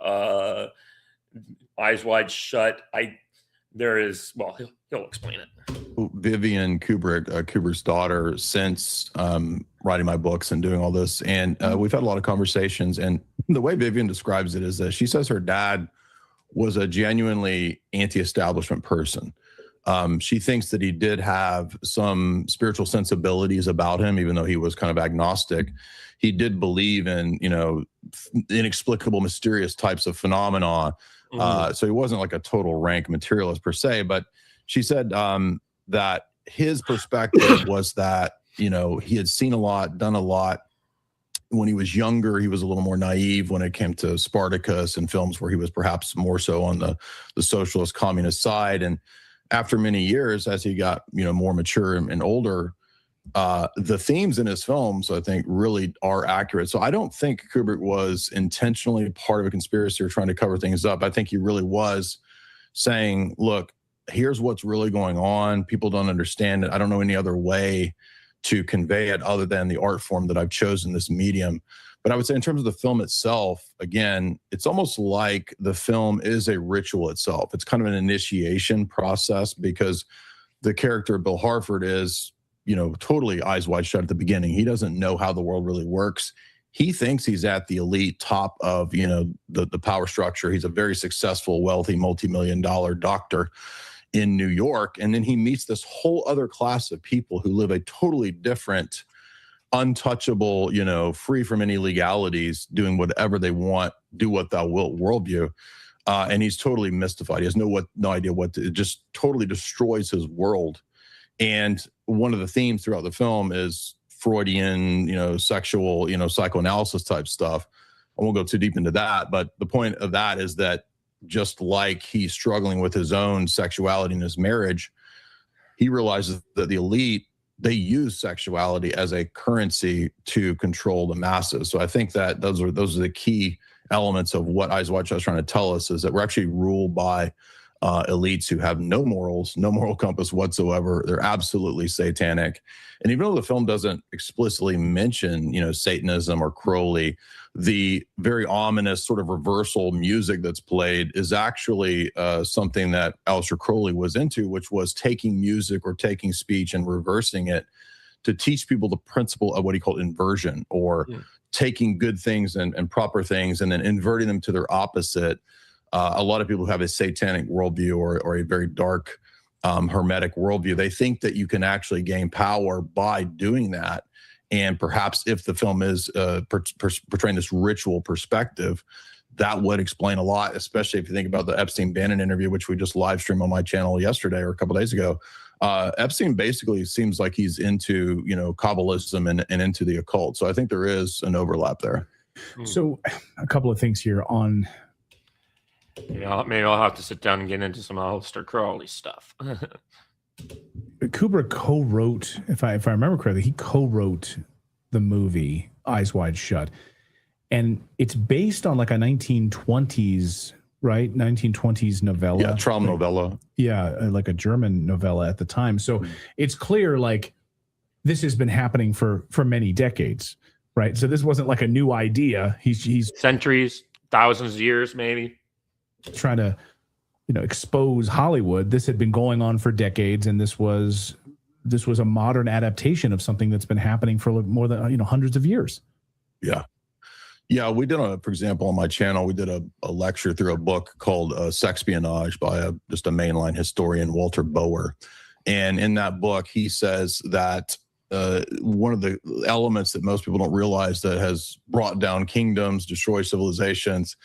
Eyes Wide Shut. He'll explain it. Vivian Kubrick, Kubrick's daughter, since writing my books and doing all this, and we've had a lot of conversations. And the way Vivian describes it is that she says her dad was a genuinely anti-establishment person. She thinks that he did have some spiritual sensibilities about him, even though he was kind of agnostic. He did believe in, inexplicable, mysterious types of phenomena. So he wasn't like a total rank materialist per se, but she said that his perspective was that, he had seen a lot, done a lot. When he was younger, he was a little more naive when it came to Spartacus and films where he was perhaps more so on the socialist communist side. And after many years, as he got, more mature and older, the themes in his films, I think, really are accurate. So I don't think Kubrick was intentionally part of a conspiracy or trying to cover things up. I think he really was saying, look, here's what's really going on. People don't understand it. I don't know any other way to convey it other than the art form that I've chosen, this medium. But I would say in terms of the film itself, again, it's almost like the film is a ritual itself. It's kind of an initiation process because the character Bill Harford is, totally eyes wide shut at the beginning. He doesn't know how the world really works. He thinks he's at the elite top of, the power structure. He's a very successful, wealthy, multi-million-dollar doctor in New York. And then he meets this whole other class of people who live a totally different, untouchable, free from any legalities, doing whatever they want, do what thou wilt worldview. And he's totally mystified. He has no idea it just totally destroys his world. And one of the themes throughout the film is Freudian, sexual, psychoanalysis type stuff. I won't go too deep into that, but the point of that is that just like he's struggling with his own sexuality in his marriage, he realizes that the elite, they use sexuality as a currency to control the masses. So I think that those are the key elements of what Eyes Wide Shut is trying to tell us, is that we're actually ruled by elites who have no morals, no moral compass whatsoever. They're absolutely satanic. And even though the film doesn't explicitly mention, Satanism or Crowley, the very ominous sort of reversal music that's played is actually something that Aleister Crowley was into, which was taking music or taking speech and reversing it to teach people the principle of what he called inversion, or taking good things and proper things and then inverting them to their opposite. A lot of people who have a satanic worldview or a very dark hermetic worldview, they think that you can actually gain power by doing that. And perhaps if the film is portraying this ritual perspective, that would explain a lot, especially if you think about the Epstein-Bannon interview, which we just live streamed on my channel yesterday or a couple of days ago. Epstein basically seems like he's into, Kabbalism and into the occult. So I think there is an overlap there. So a couple of things here on... maybe I'll have to sit down and get into some Aleister Crowley stuff. Kubrick co-wrote, if I remember correctly, he co-wrote the movie Eyes Wide Shut, and it's based on like a 1920s, right? 1920s novella. Yeah, Traum novella. Yeah, like a German novella at the time. So it's clear like this has been happening for many decades, right? So this wasn't like a new idea. He's centuries, thousands of years, maybe. Trying to expose Hollywood. This had been going on for decades, and this was a modern adaptation of something that's been happening for more than hundreds of years. Yeah, we did for example, on my channel, we did a lecture through a book called Sexpionage by just a mainline historian, Walter Bower. And in that book, he says that one of the elements that most people don't realize that has brought down kingdoms, destroyed civilizations,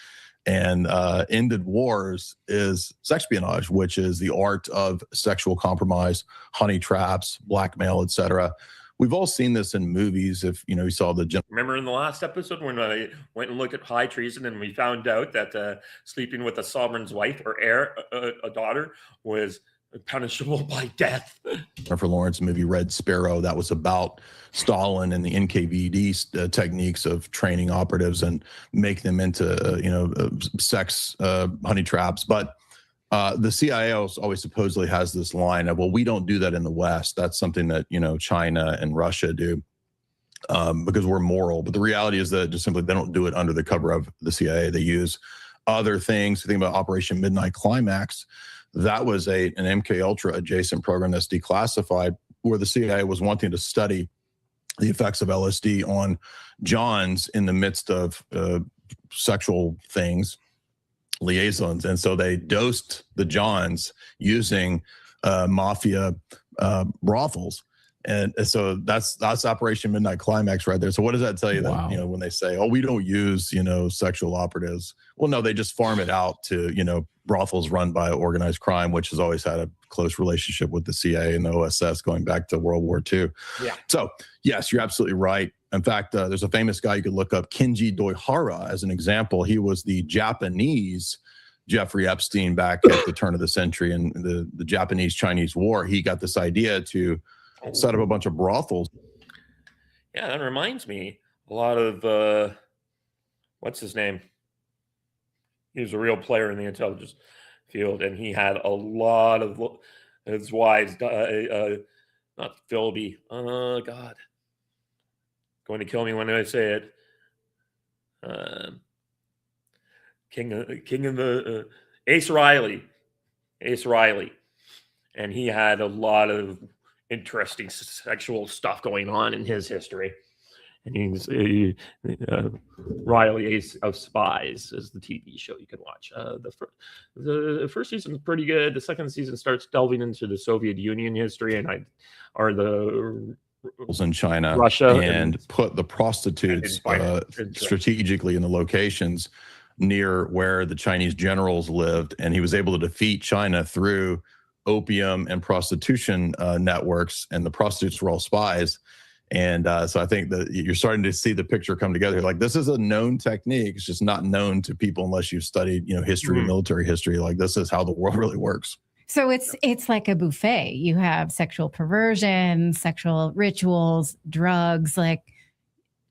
and ended wars is sexpionage, which is the art of sexual compromise, honey traps, blackmail, etc. We've all seen this in movies. If you saw Remember in the last episode when I went and looked at high treason and we found out that sleeping with a sovereign's wife or heir, a daughter, was punishable by death. Jennifer Lawrence movie Red Sparrow, that was about Stalin and the NKVD techniques of training operatives and make them into sex honey traps. But the CIA always supposedly has this line of, well, we don't do that in the West. That's something that China and Russia do because we're moral. But the reality is that just simply they don't do it under the cover of the CIA. They use other things. Think about Operation Midnight Climax. That was an MK Ultra adjacent program that's declassified, where the CIA was wanting to study the effects of LSD on Johns in the midst of sexual things, liaisons. And so they dosed the Johns using mafia brothels. And so that's Operation Midnight Climax right there. So what does that tell you? Wow. That, when they say, oh, we don't use, sexual operatives. Well, no, they just farm it out to, brothels run by organized crime, which has always had a close relationship with the CIA and the OSS going back to World War II. Yeah. So yes, you're absolutely right. In fact, there's a famous guy you could look up, Kenji Doihara, as an example. He was the Japanese Jeffrey Epstein back at the turn of the century in the Japanese-Chinese War. He got this idea to set up a bunch of brothels. Yeah, that reminds me a lot of what's his name? He was a real player in the intelligence field, and he had a lot of his wives. Not Philby. Oh God, going to kill me when I say it. King of the Ace Riley, and he had a lot of interesting sexual stuff going on in his history. And he's Riley Ace of Spies is the TV show you can watch. The first season is pretty good. The second season starts delving into the Soviet Union history in China, Russia, and put the prostitutes strategically in the locations near where the Chinese generals lived, and he was able to defeat China through opium and prostitution networks, and the prostitutes were all spies. And so I think that you're starting to see the picture come together. Like, this is a known technique. It's just not known to people unless you've studied, history, military history. Like, this is how the world really works. So it's like a buffet. You have sexual perversion, sexual rituals, drugs, like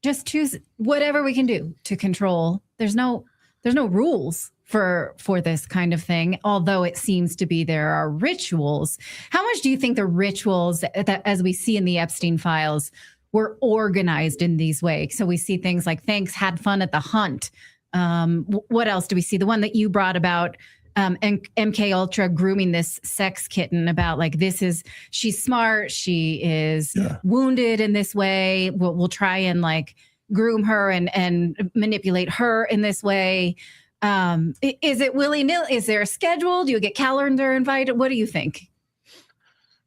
just choose whatever we can do to control. There's no rules for this kind of thing, although it seems to be there are rituals. How much do you think the rituals that as we see in the Epstein files were organized in these ways? So we see things like, thanks, had fun at the hunt. What else do we see? The one that you brought about MK Ultra grooming this sex kitten about like, she's smart. She is wounded in this way. We'll try and like groom her and manipulate her in this way. Is it willy-nilly? Is there a schedule? Do you get calendar invited? What do you think?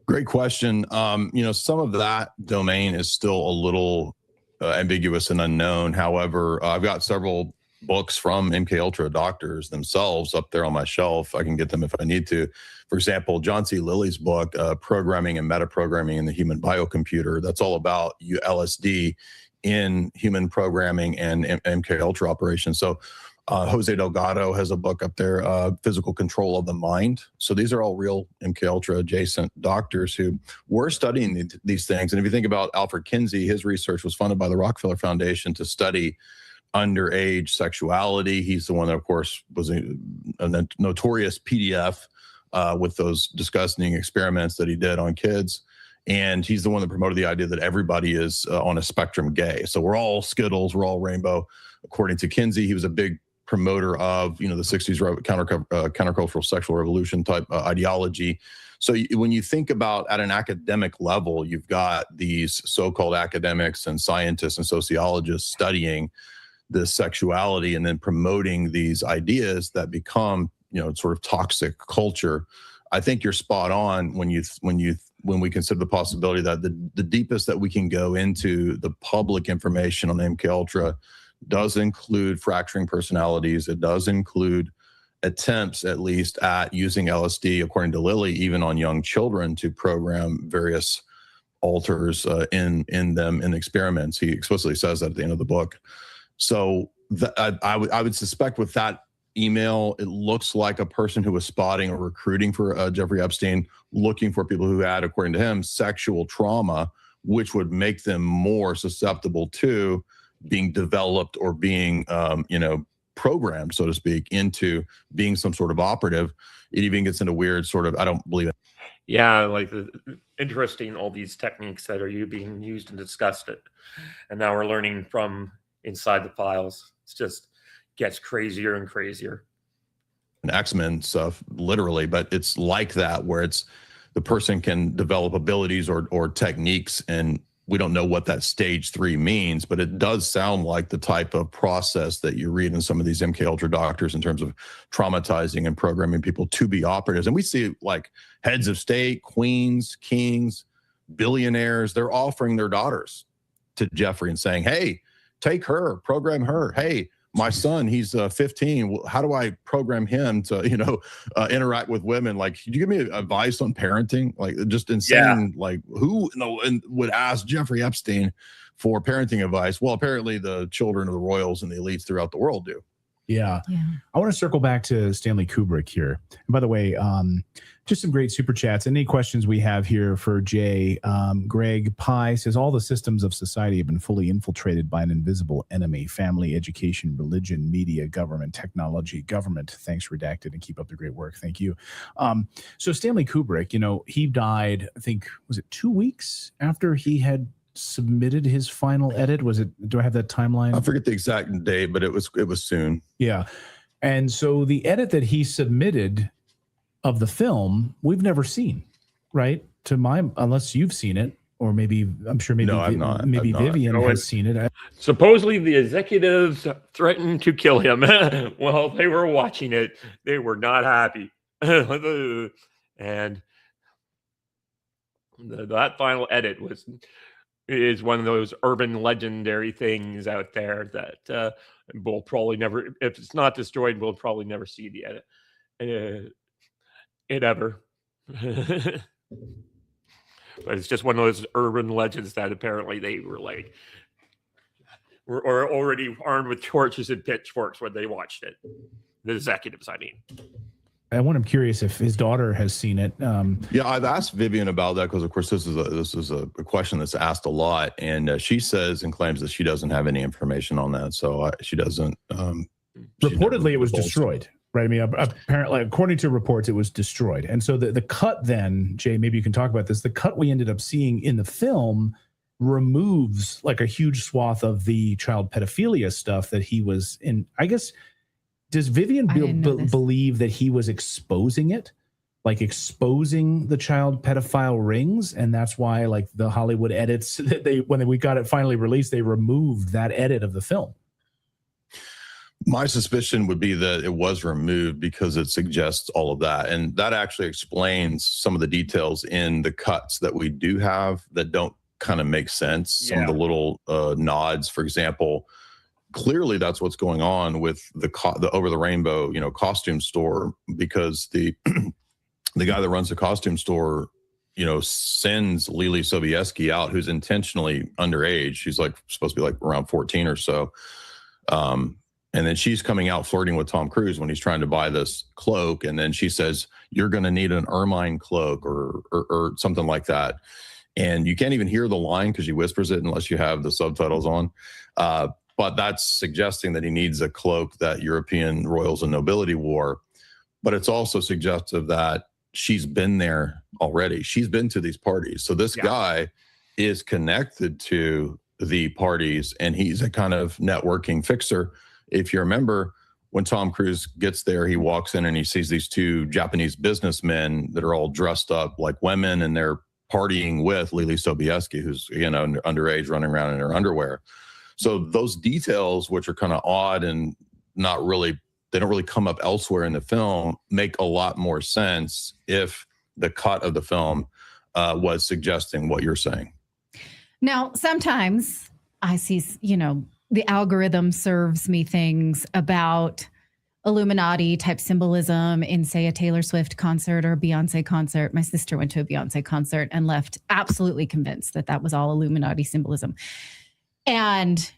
Great question. Some of that domain is still a little ambiguous and unknown. However, I've got several books from MK Ultra doctors themselves up there on my shelf. I can get them if I need to. For example, John C. Lilly's book, Programming and Metaprogramming in the Human Biocomputer. That's all about LSD in human programming and MK Ultra operations. So Jose Delgado has a book up there, Physical Control of the Mind. So these are all real MK Ultra adjacent doctors who were studying these things. And if you think about Alfred Kinsey, his research was funded by the Rockefeller Foundation to study underage sexuality. He's the one that, of course, was a notorious PDF with those disgusting experiments that he did on kids. And he's the one that promoted the idea that everybody is on a spectrum gay. So we're all Skittles, we're all rainbow. According to Kinsey, he was a big promoter of, the 60s countercultural sexual revolution type ideology. So when you think about at an academic level, you've got these so-called academics and scientists and sociologists studying this sexuality and then promoting these ideas that become, sort of toxic culture. I think you're spot on when we consider the possibility that the deepest that we can go into the public information on MK Ultra does include fracturing personalities. It does include attempts, at least, at using LSD, according to Lilly, even on young children to program various alters in them in experiments. He explicitly says that at the end of the book. So I would suspect with that email, it looks like a person who was spotting or recruiting for Jeffrey Epstein, looking for people who had, according to him, sexual trauma, which would make them more susceptible to being developed or being, programmed, so to speak, into being some sort of operative. It even gets into weird sort of, I don't believe it. Yeah, like interesting, all these techniques that are being used and discussed it. And now we're learning from inside the files. It's just gets crazier and crazier. And X-Men stuff, literally, but it's like that where it's the person can develop abilities or techniques, and we don't know what that stage 3 means, but it does sound like the type of process that you read in some of these MK Ultra doctors in terms of traumatizing and programming people to be operatives. And we see like heads of state, queens, kings, billionaires, they're offering their daughters to Jeffrey and saying, hey, take her, program her. Hey, my son, he's 15. How do I program him to, interact with women? Like, could you give me advice on parenting? Like, just insane. Yeah. Like, who would ask Jeffrey Epstein for parenting advice? Well, apparently the children of the royals and the elites throughout the world do. Yeah. Yeah. I want to circle back to Stanley Kubrick here. And by the way, just some great super chats. Any questions we have here for Jay? Greg Pye says, all the systems of society have been fully infiltrated by an invisible enemy: family, education, religion, media, government, technology, government. Thanks, Redacted, and keep up the great work. Thank you. So Stanley Kubrick, he died, I think, was it 2 weeks after he had submitted his final edit? Do I have that timeline? I forget the exact date, but it was soon. Yeah. And so the edit that he submitted of the film, we've never seen, right? Unless you've seen it, or maybe, I'm sure maybe, No, I've not. maybe I've not. Vivian has seen it. Supposedly, the executives threatened to kill him. Well, they were watching it. They were not happy. And that final edit is one of those urban legendary things out there that we'll probably never, if it's not destroyed, we'll probably never see the edit it ever. But it's just one of those urban legends that apparently they were were already armed with torches and pitchforks when they watched it. The executives, I mean. I'm curious if his daughter has seen it. Yeah, I've asked Vivian about that because, of course, this is a question that's asked a lot, and she says and claims that she doesn't have any information on that, so she doesn't. Reportedly, it was destroyed, right? I mean, apparently, according to reports, it was destroyed, and so the cut then, Jay, maybe you can talk about this. The cut we ended up seeing in the film removes like a huge swath of the child pedophilia stuff that he was in. I guess. Does Vivian believe that he was exposing it, like exposing the child pedophile rings, and that's why, like, the Hollywood edits that when we got it finally released, they removed that edit of the film? My suspicion would be that it was removed because it suggests all of that, and that actually explains some of the details in the cuts that we do have that don't kind of make sense. Some of the little nods, for example. Clearly, that's what's going on with the Over the Rainbow, costume store, because the guy that runs the costume store, sends Lily Sobieski out, who's intentionally underage. She's supposed to be around 14 or so, and then she's coming out flirting with Tom Cruise when he's trying to buy this cloak, and then she says, "You're going to need an ermine cloak," or something like that, and you can't even hear the line because she whispers it unless you have the subtitles on. But that's suggesting that he needs a cloak that European royals and nobility wore. But it's also suggestive that she's been there already. She's been to these parties. So this guy is connected to the parties, and he's a kind of networking fixer. If you remember, when Tom Cruise gets there, he walks in and he sees these two Japanese businessmen that are all dressed up like women, and they're partying with Lily Sobieski, who's, underage, running around in her underwear. So those details, which are kind of odd and they don't really come up elsewhere in the film, make a lot more sense if the cut of the film was suggesting what you're saying. Now, sometimes I see, the algorithm serves me things about Illuminati type symbolism in, say, a Taylor Swift concert or a Beyonce concert. My sister went to a Beyonce concert and left absolutely convinced that that was all Illuminati symbolism. And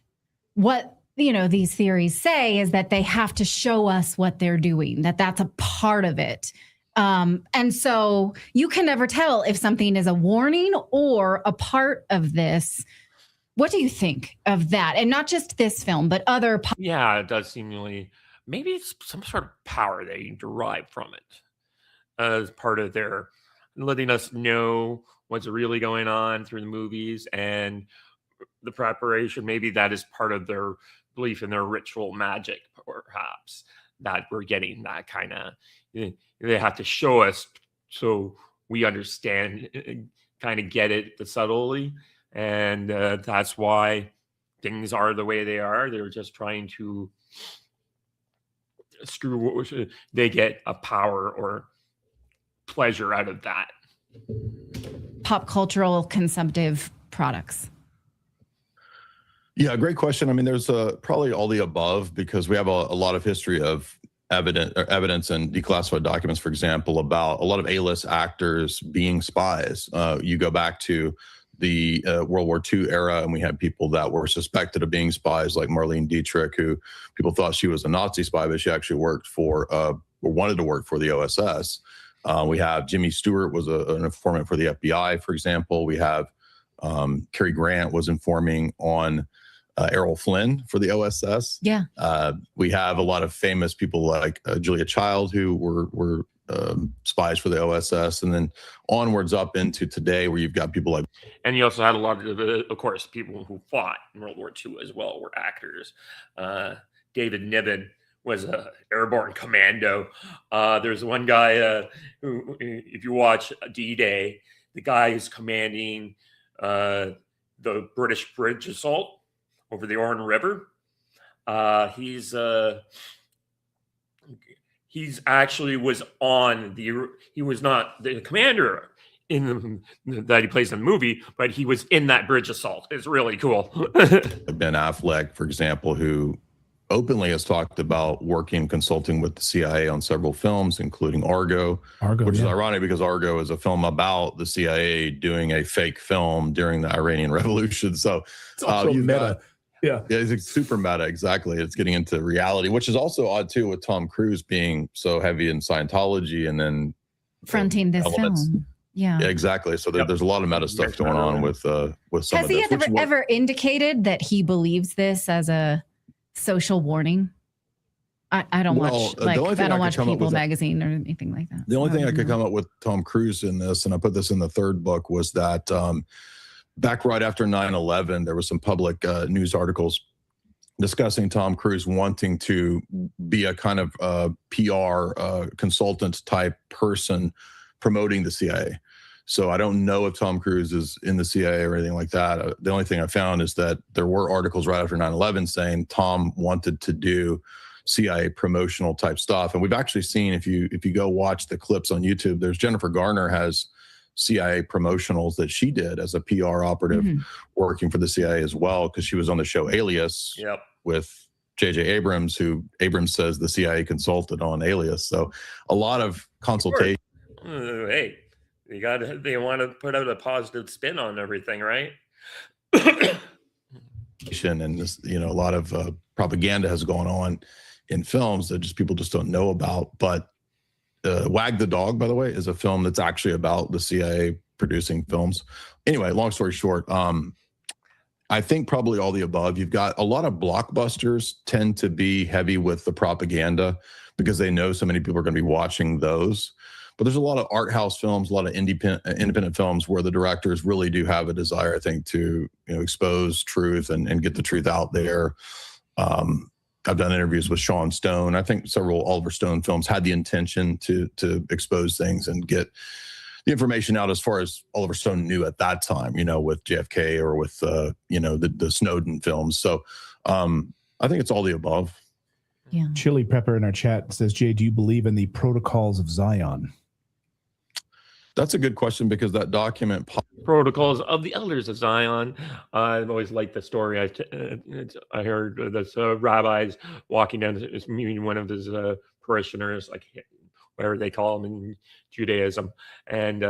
what, these theories say is that they have to show us what they're doing, that's a part of it. And so you can never tell if something is a warning or a part of this. What do you think of that? And not just this film, but other. Yeah, it does seemingly, maybe it's some sort of power they derive from it as part of their letting us know what's really going on through the movies and the preparation. Maybe that is part of their belief in their ritual magic, perhaps, that we're getting that kind of, they have to show us so we understand, kind of get it, the subtlety. And that's why things are the way they are. They're just trying to they get a power or pleasure out of that. Pop cultural consumptive products. Yeah, great question. I mean, there's probably all the above, because we have a lot of history of evidence and declassified documents, for example, about a lot of A-list actors being spies. You go back to the World War II era, and we had people that were suspected of being spies, like Marlene Dietrich, who people thought she was a Nazi spy, but she actually worked for or wanted to work for the OSS. We have Jimmy Stewart was an informant for the FBI, for example. We have Cary Grant was informing on Errol Flynn for the OSS. Yeah. We have a lot of famous people like Julia Child, who were spies for the OSS, and then onwards up into today, where you've got people like. And you also had a lot of course, people who fought in World War II as well were actors. David Niven was a airborne commando. There's one guy who, if you watch D-Day, the guy who's commanding the British bridge assault over the Orne River. He's actually was on he was not the commander that he plays in the movie, but he was in that bridge assault. It's really cool. Ben Affleck, for example, who openly has talked about consulting with the CIA on several films, including Argo, which is ironic because Argo is a film about the CIA doing a fake film during the Iranian Revolution. So it's also meta. Yeah, it's super meta. Exactly. It's getting into reality, which is also odd too, with Tom Cruise being so heavy in Scientology and then fronting this film. Yeah, exactly. So there's a lot of meta stuff going on with some Has he ever indicated that he believes this as a social warning? I don't watch People magazine or anything like that. The only thing I could come up with Tom Cruise in this, and I put this in the third book, was that back right after 9/11, there was some public news articles discussing Tom Cruise wanting to be a kind of PR consultant type person promoting the CIA. So I don't know if Tom Cruise is in the CIA or anything like that. The only thing I found is that there were articles right after 9/11 saying Tom wanted to do CIA promotional type stuff. And we've actually seen, if you go watch the clips on YouTube, there's Jennifer Garner has CIA promotionals that she did as a PR operative working for the CIA as well, because she was on the show Alias with J.J. Abrams, who Abrams says the CIA consulted on Alias. So a lot of consultation. Hey, they want to put out a positive spin on everything, right? And this, a lot of propaganda has gone on in films that people just don't know about. But Wag the Dog, by the way, is a film that's actually about the CIA producing films. Anyway, long story short, I think probably all the above. You've got a lot of blockbusters tend to be heavy with the propaganda because they know so many people are going to be watching those. But there's a lot of art house films, a lot of independent films where the directors really do have a desire, I think, to expose truth and get the truth out there. I've done interviews with Sean Stone. I think several Oliver Stone films had the intention to expose things and get the information out as far as Oliver Stone knew at that time, with JFK or with, the Snowden films. So I think it's all the above. Yeah. Chili Pepper in our chat says, Jay, do you believe in the protocols of Zion? That's a good question because that document... Protocols of the Elders of Zion. I've always liked the story. I heard this rabbis walking down, meeting one of his parishioners, like whatever they call them in Judaism. And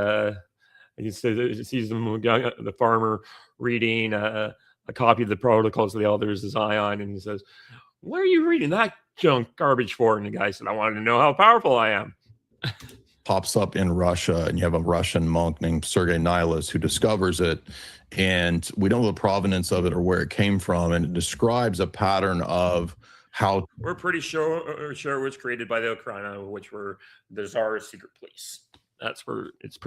he sees the farmer reading a copy of the Protocols of the Elders of Zion. And he says, "What are you reading that junk garbage for?" And the guy said, "I wanted to know how powerful I am." Pops up in Russia, and you have a Russian monk named Sergei Nilus who discovers it, and we don't know the provenance of it or where it came from, and it describes a pattern of how... We're pretty sure it was created by the Ukraine, which were the Tsar's secret police. That's where it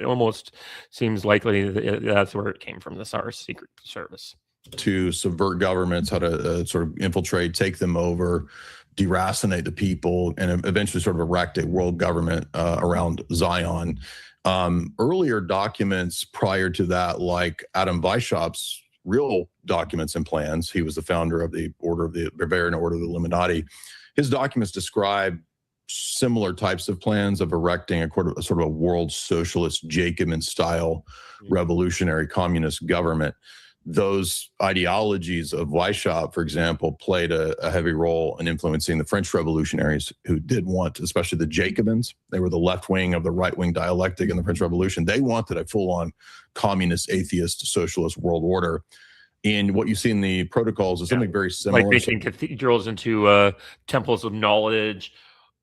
almost seems likely that's where it came from, the Tsar's secret service. To subvert governments, how to sort of infiltrate, take them over, deracinate the people, and eventually sort of erect a world government around Zion. Earlier documents prior to that, like Adam Weishaupt's real documents and plans, he was the founder of the Bavarian Order of the Illuminati. His documents describe similar types of plans of erecting a sort of a world socialist Jacobin style revolutionary communist government. those ideologies of Weishaupt, for example, played a heavy role in influencing the French revolutionaries who did want, especially the Jacobins. They were the left wing of the right wing dialectic in the French Revolution. They wanted a full-on communist, atheist, socialist world order. And what you see in the protocols is something very similar. Like making cathedrals into temples of knowledge,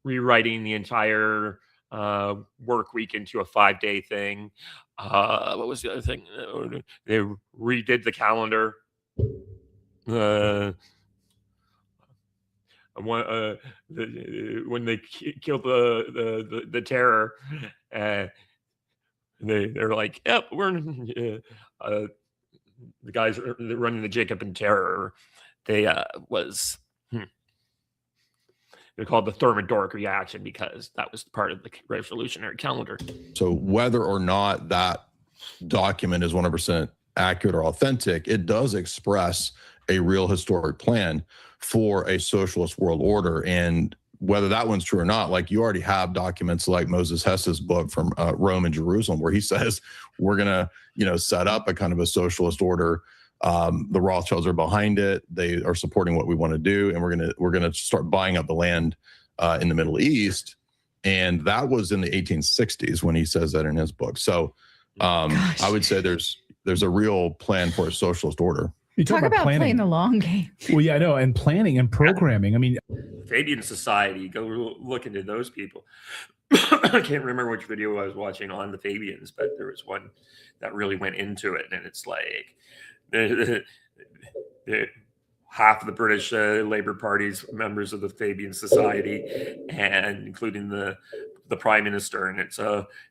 rewriting the entire work week into a 5-day thing. What was the other thing? They redid the calendar. When they killed the terror, they're like, yep, we're the guys running the Jacobin terror. They they're called the Thermidoric reaction because that was part of the revolutionary calendar. So whether or not that document is 100% accurate or authentic, it does express a real historic plan for a socialist world order. And whether that one's true or not, like you already have documents like Moses Hess's book from Rome and Jerusalem, where he says, we're going to, set up a kind of a socialist order. The Rothschilds are behind it. They are supporting what we want to do. And we're going to start buying up the land in the Middle East. And that was in the 1860s when he says that in his book. So I would say there's a real plan for a socialist order. You talk about playing the long game. Well, yeah, I know. And planning and programming. I mean, Fabian Society, go look into those people. I can't remember which video I was watching on the Fabians, but there was one that really went into it. And it's like half of the British Labour Party's members of the Fabian Society, and including the Prime Minister. And it's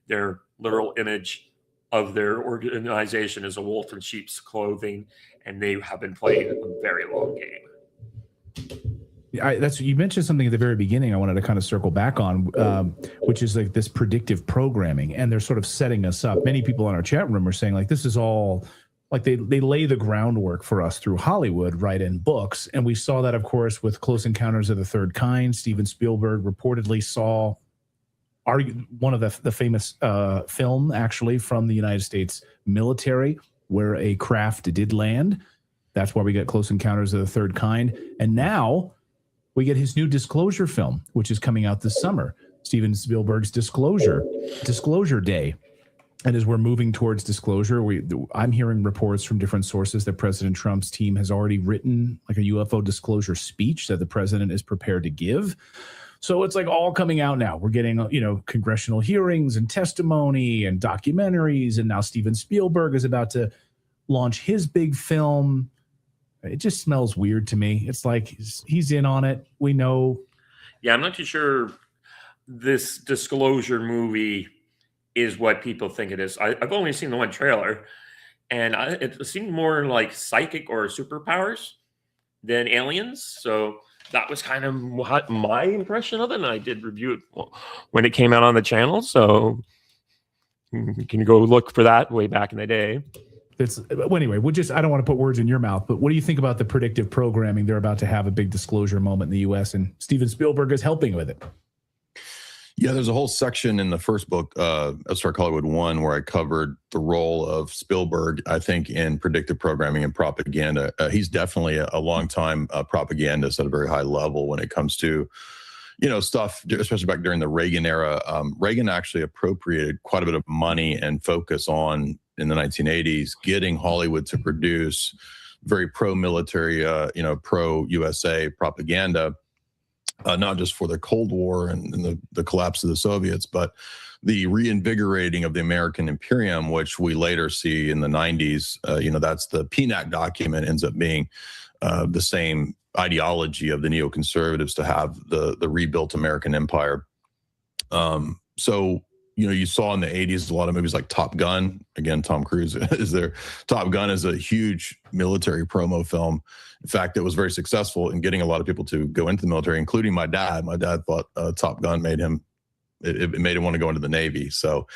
their literal image of their organization is a wolf in sheep's clothing, and they have been playing a very long game. You mentioned something at the very beginning I wanted to kind of circle back on, which is like this predictive programming, and they're sort of setting us up. Many people in our chat room are saying like this is all like they lay the groundwork for us through Hollywood, right, in books. And we saw that, of course, with Close Encounters of the Third Kind. Steven Spielberg reportedly saw one of the famous film actually from the United States military where a craft did land. That's why we get Close Encounters of the Third Kind. And now we get his new Disclosure film, which is coming out this summer. Steven Spielberg's Disclosure Day. And as we're moving towards disclosure, I'm hearing reports from different sources that President Trump's team has already written like a UFO disclosure speech that the president is prepared to give. So it's like all coming out now. We're getting, congressional hearings and testimony and documentaries. And now Steven Spielberg is about to launch his big film. It just smells weird to me. It's like he's in on it. We know. Yeah, I'm not too sure this Disclosure movie is what people think it is. I've only seen the one trailer, and it seemed more like psychic or superpowers than aliens. So that was kind of what my impression of it, and I did review it when it came out on the channel. So you can go look for that way back in the day. Anyway, I don't want to put words in your mouth, but what do you think about the predictive programming? They're about to have a big disclosure moment in the U.S., and Steven Spielberg is helping with it. Yeah, there's a whole section in the first book, Ozark Hollywood 1, where I covered the role of Spielberg, I think, in predictive programming and propaganda. He's definitely a longtime propagandist at a very high level when it comes to, stuff, especially back during the Reagan era. Reagan actually appropriated quite a bit of money and focus on, in the 1980s, getting Hollywood to produce very pro-military, pro-USA propaganda. Not just for the Cold War and the collapse of the Soviets, but the reinvigorating of the American imperium, which we later see in the 90s. That's the PNAC document ends up being the same ideology of the neoconservatives to have the rebuilt American empire. So, you saw in the 80s a lot of movies like Top Gun. Again, Tom Cruise is there. Top Gun is a huge military promo film. In fact, it was very successful in getting a lot of people to go into the military, including my dad. My dad thought Top Gun made him want to go into the Navy. So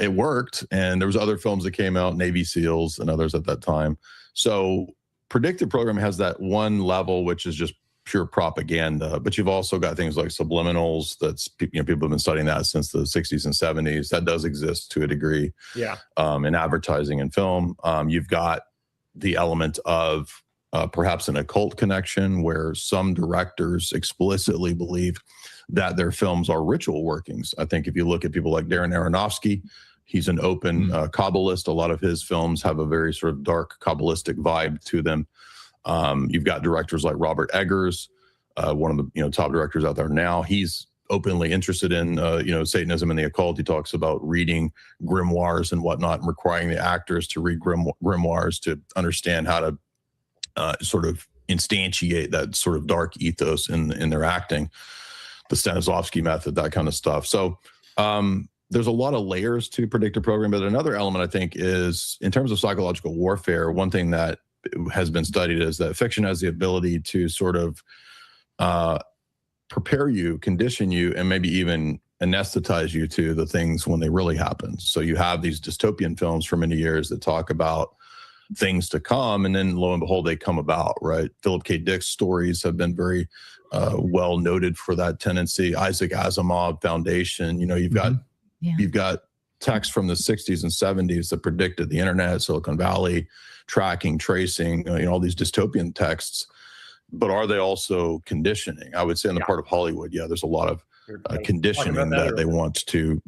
it worked. And there was other films that came out, Navy SEALs and others at that time. So predictive programming has that one level, which is just pure propaganda, but you've also got things like subliminals. That's people have been studying that since the 60s and 70s. That does exist to a degree, in advertising and film. You've got the element of perhaps an occult connection, where some directors explicitly believe that their films are ritual workings. I think if you look at people like Darren Aronofsky, he's an open Kabbalist. A lot of his films have a very sort of dark Kabbalistic vibe to them. You've got directors like Robert Eggers, one of the top directors out there now. He's openly interested in Satanism and the occult. He talks about reading grimoires and whatnot, and requiring the actors to read grimoires to understand how to sort of instantiate that sort of dark ethos in their acting. The Stanislavski method, that kind of stuff. So there's a lot of layers to predictive programming, but another element I think is, in terms of psychological warfare, one thing that has been studied is that fiction has the ability to sort of prepare you, condition you, and maybe even anesthetize you to the things when they really happen. So you have these dystopian films for many years that talk about things to come, and then lo and behold, they come about, right? Philip K. Dick's stories have been very well noted for that tendency. Isaac Asimov Foundation, you've got texts from the 60s and 70s that predicted the internet, Silicon Valley, tracking, tracing, all these dystopian texts. But are they also conditioning? I would say on the part of Hollywood, there's a lot of conditioning that they want to,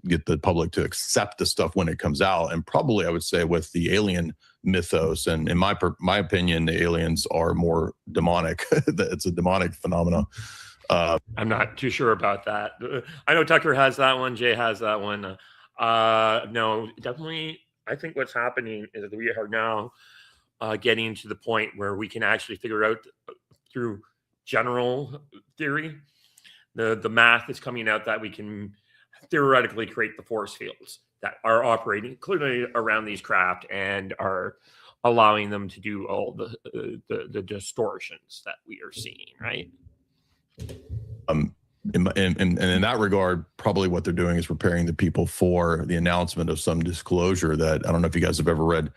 get the public to accept the stuff when it comes out. And probably I would say with the alien mythos, and in my opinion, the aliens are more demonic. It's a demonic phenomenon. I'm not too sure about that. I know Tucker has that one. Jay has that one. No, definitely. I think what's happening is that we are now getting to the point where we can actually figure out through general theory, the math is coming out that we can theoretically create the force fields that are operating clearly around these craft and are allowing them to do all the distortions that we are seeing, right? And in that regard, probably what they're doing is preparing the people for the announcement of some disclosure that, I don't know if you guys have ever read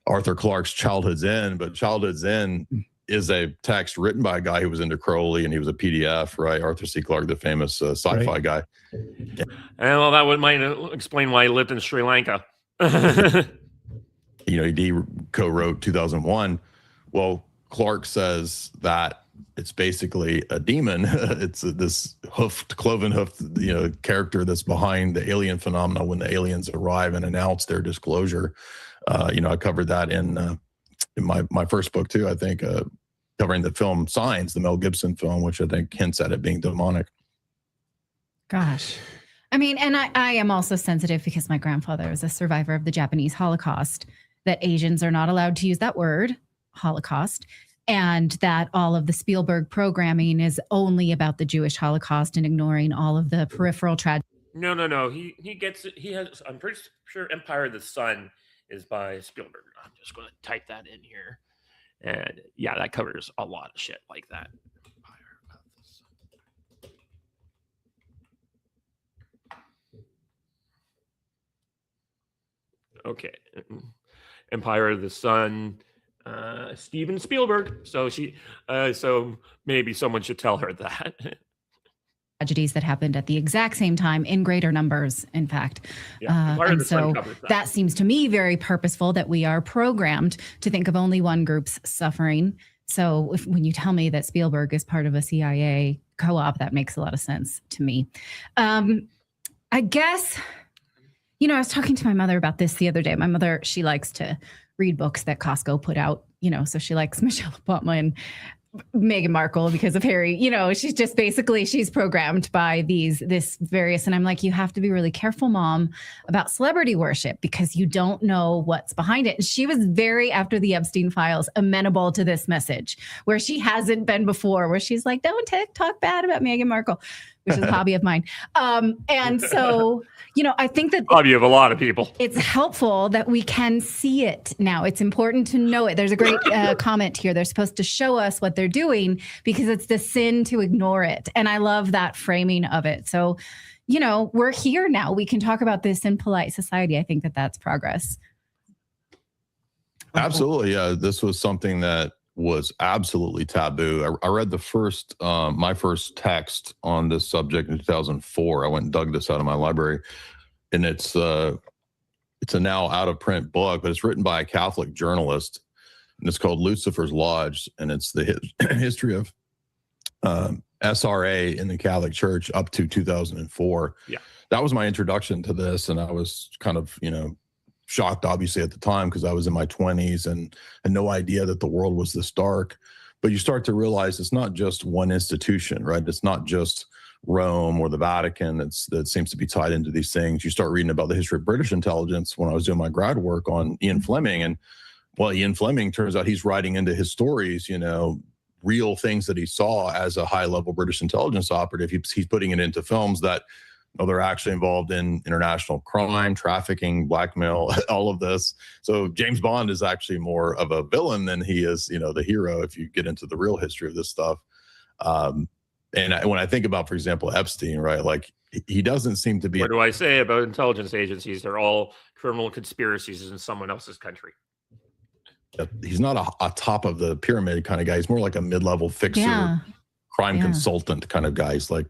Arthur Clarke's Childhood's End, but Childhood's End is a text written by a guy who was into Crowley, and he was a PDF, right? Arthur C. Clarke, the famous sci-fi guy. And well, that might explain why he lived in Sri Lanka. He co-wrote 2001. Well, Clarke says that it's basically a demon. It's this cloven hoofed, character that's behind the alien phenomena when the aliens arrive and announce their disclosure. I covered that in my first book too, I think, covering the film Signs, the Mel Gibson film, which I think hints at it being demonic. Gosh. I mean, and I am also sensitive because my grandfather was a survivor of the Japanese Holocaust, that Asians are not allowed to use that word, Holocaust, and that all of the Spielberg programming is only about the Jewish Holocaust and ignoring all of the peripheral tragedy. No. He gets it. He has, I'm pretty sure Empire of the Sun is by Spielberg. I'm just going to type that in here. And yeah, that covers a lot of shit like that. Empire of the Sun. Okay. Empire of the Sun, Steven Spielberg. So maybe someone should tell her that. Tragedies that happened at the exact same time in greater numbers, in fact. And so that seems to me very purposeful, that we are programmed to think of only one group's suffering. So when you tell me that Spielberg is part of a CIA co-op, that makes a lot of sense to me. I guess, I was talking to my mother about this the other day. My mother, she likes to read books that Costco put out, so she likes Michelle Obama and Meghan Markle because of Harry. She's just basically, she's programmed by this various, and I'm like, you have to be really careful, Mom, about celebrity worship because you don't know what's behind it. And she was very, after the Epstein files, amenable to this message, where she hasn't been before, where she's like, don't talk bad about Meghan Markle, which is a hobby of mine. And so, I think that hobby of a lot of people. It's helpful that we can see it now. It's important to know it. There's a great comment here. They're supposed to show us what they're doing because it's the sin to ignore it. And I love that framing of it. So, we're here now. We can talk about this in polite society. I think that that's progress. Absolutely. Yeah. This was something that was absolutely taboo. I read my first text on this subject in 2004. I went and dug this out of my library, and it's a now out of print book, but it's written by a Catholic journalist. and it's called Lucifer's Lodge, and it's the history of SRA in the Catholic Church up to 2004. Yeah. That was my introduction to this, and I was kind of, shocked, obviously, at the time, because I was in my 20s and had no idea that the world was this dark. But you start to realize it's not just one institution, right? It's not just Rome or the Vatican that seems to be tied into these things. You start reading about the history of British intelligence when I was doing my grad work on Ian Fleming. And, well, Ian Fleming, turns out he's writing into his stories, real things that he saw as a high-level British intelligence operative. He's putting it into films that they're actually involved in international crime, trafficking, blackmail, all of this. So James Bond is actually more of a villain than he is, the hero, if you get into the real history of this stuff. And when I think about, for example, Epstein, right, like he doesn't seem to be. What do I say about intelligence agencies? They're all criminal conspiracies in someone else's country. He's not a top of the pyramid kind of guy. He's more like a mid-level fixer, crime consultant kind of guy. He's like,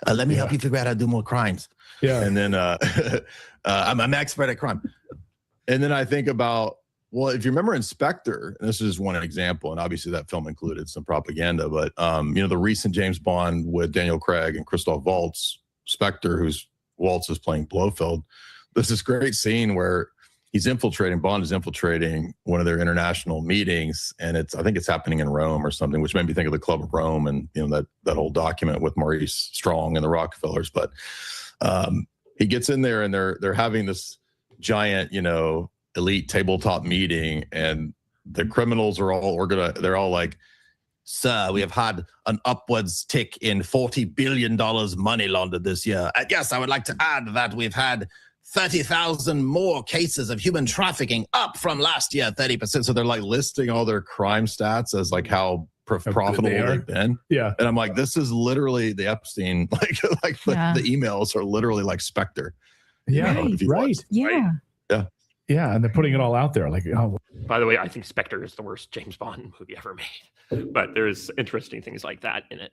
let me help you figure out how to do more crimes. Yeah. And then I'm an expert at crime. And then I think about, well, if you remember Inspector, and this is just one example, and obviously that film included some propaganda, but the recent James Bond with Daniel Craig and Christoph Waltz, Spectre, who's Waltz is playing Blofeld. There's this great scene where Bond is infiltrating one of their international meetings, and I think it's happening in Rome or something, which made me think of the Club of Rome and that whole document with Maurice Strong and the Rockefellers. But he gets in there and they're having this giant, elite tabletop meeting, and the criminals are all they're all like, "Sir, we have had an upwards tick in $40 billion money laundered this year. Yes, I would like to add that we've had 30,000 more cases of human trafficking, up from last year, 30%. So they're like listing all their crime stats as like how profitable they've been. Yeah. And I'm like, this is literally the Epstein, the emails are literally like Spectre. Yeah. Right. Yeah. Yeah. Yeah. And they're putting it all out there. Like, oh. By the way, I think Spectre is the worst James Bond movie ever made. But there's interesting things like that in it.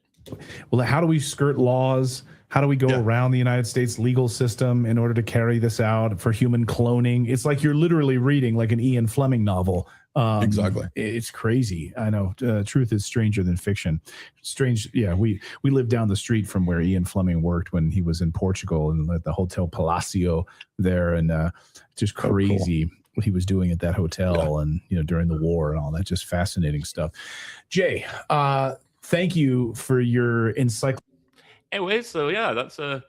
Well, how do we skirt laws? How do we go around the United States legal system in order to carry this out for human cloning? It's like you're literally reading like an Ian Fleming novel. Exactly. It's crazy. I know. Truth is stranger than fiction. Strange. Yeah. We lived down the street from where Ian Fleming worked when he was in Portugal and at the Hotel Palacio there. And just crazy what he was doing at that hotel and, during the war and all that. Just fascinating stuff. Jay, thank you for your encyclopedia. Anyway, so that's the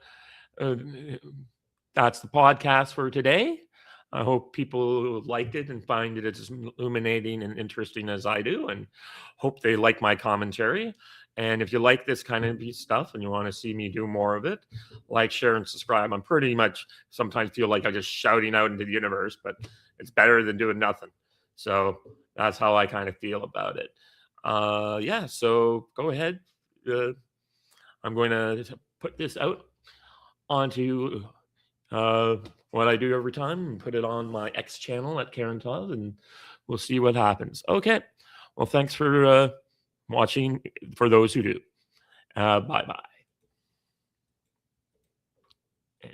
podcast for today. I hope people liked it and find it as illuminating and interesting as I do, and hope they like my commentary. And if you like this kind of stuff and you want to see me do more of it, like, share, and subscribe. I'm pretty much sometimes feel like I'm just shouting out into the universe, but it's better than doing nothing. So that's how I kind of feel about it. So go ahead. I'm going to put this out onto what I do every time and put it on my X channel at Karen Todd, and we'll see what happens. Okay. Well, thanks for watching, for those who do. Bye-bye. And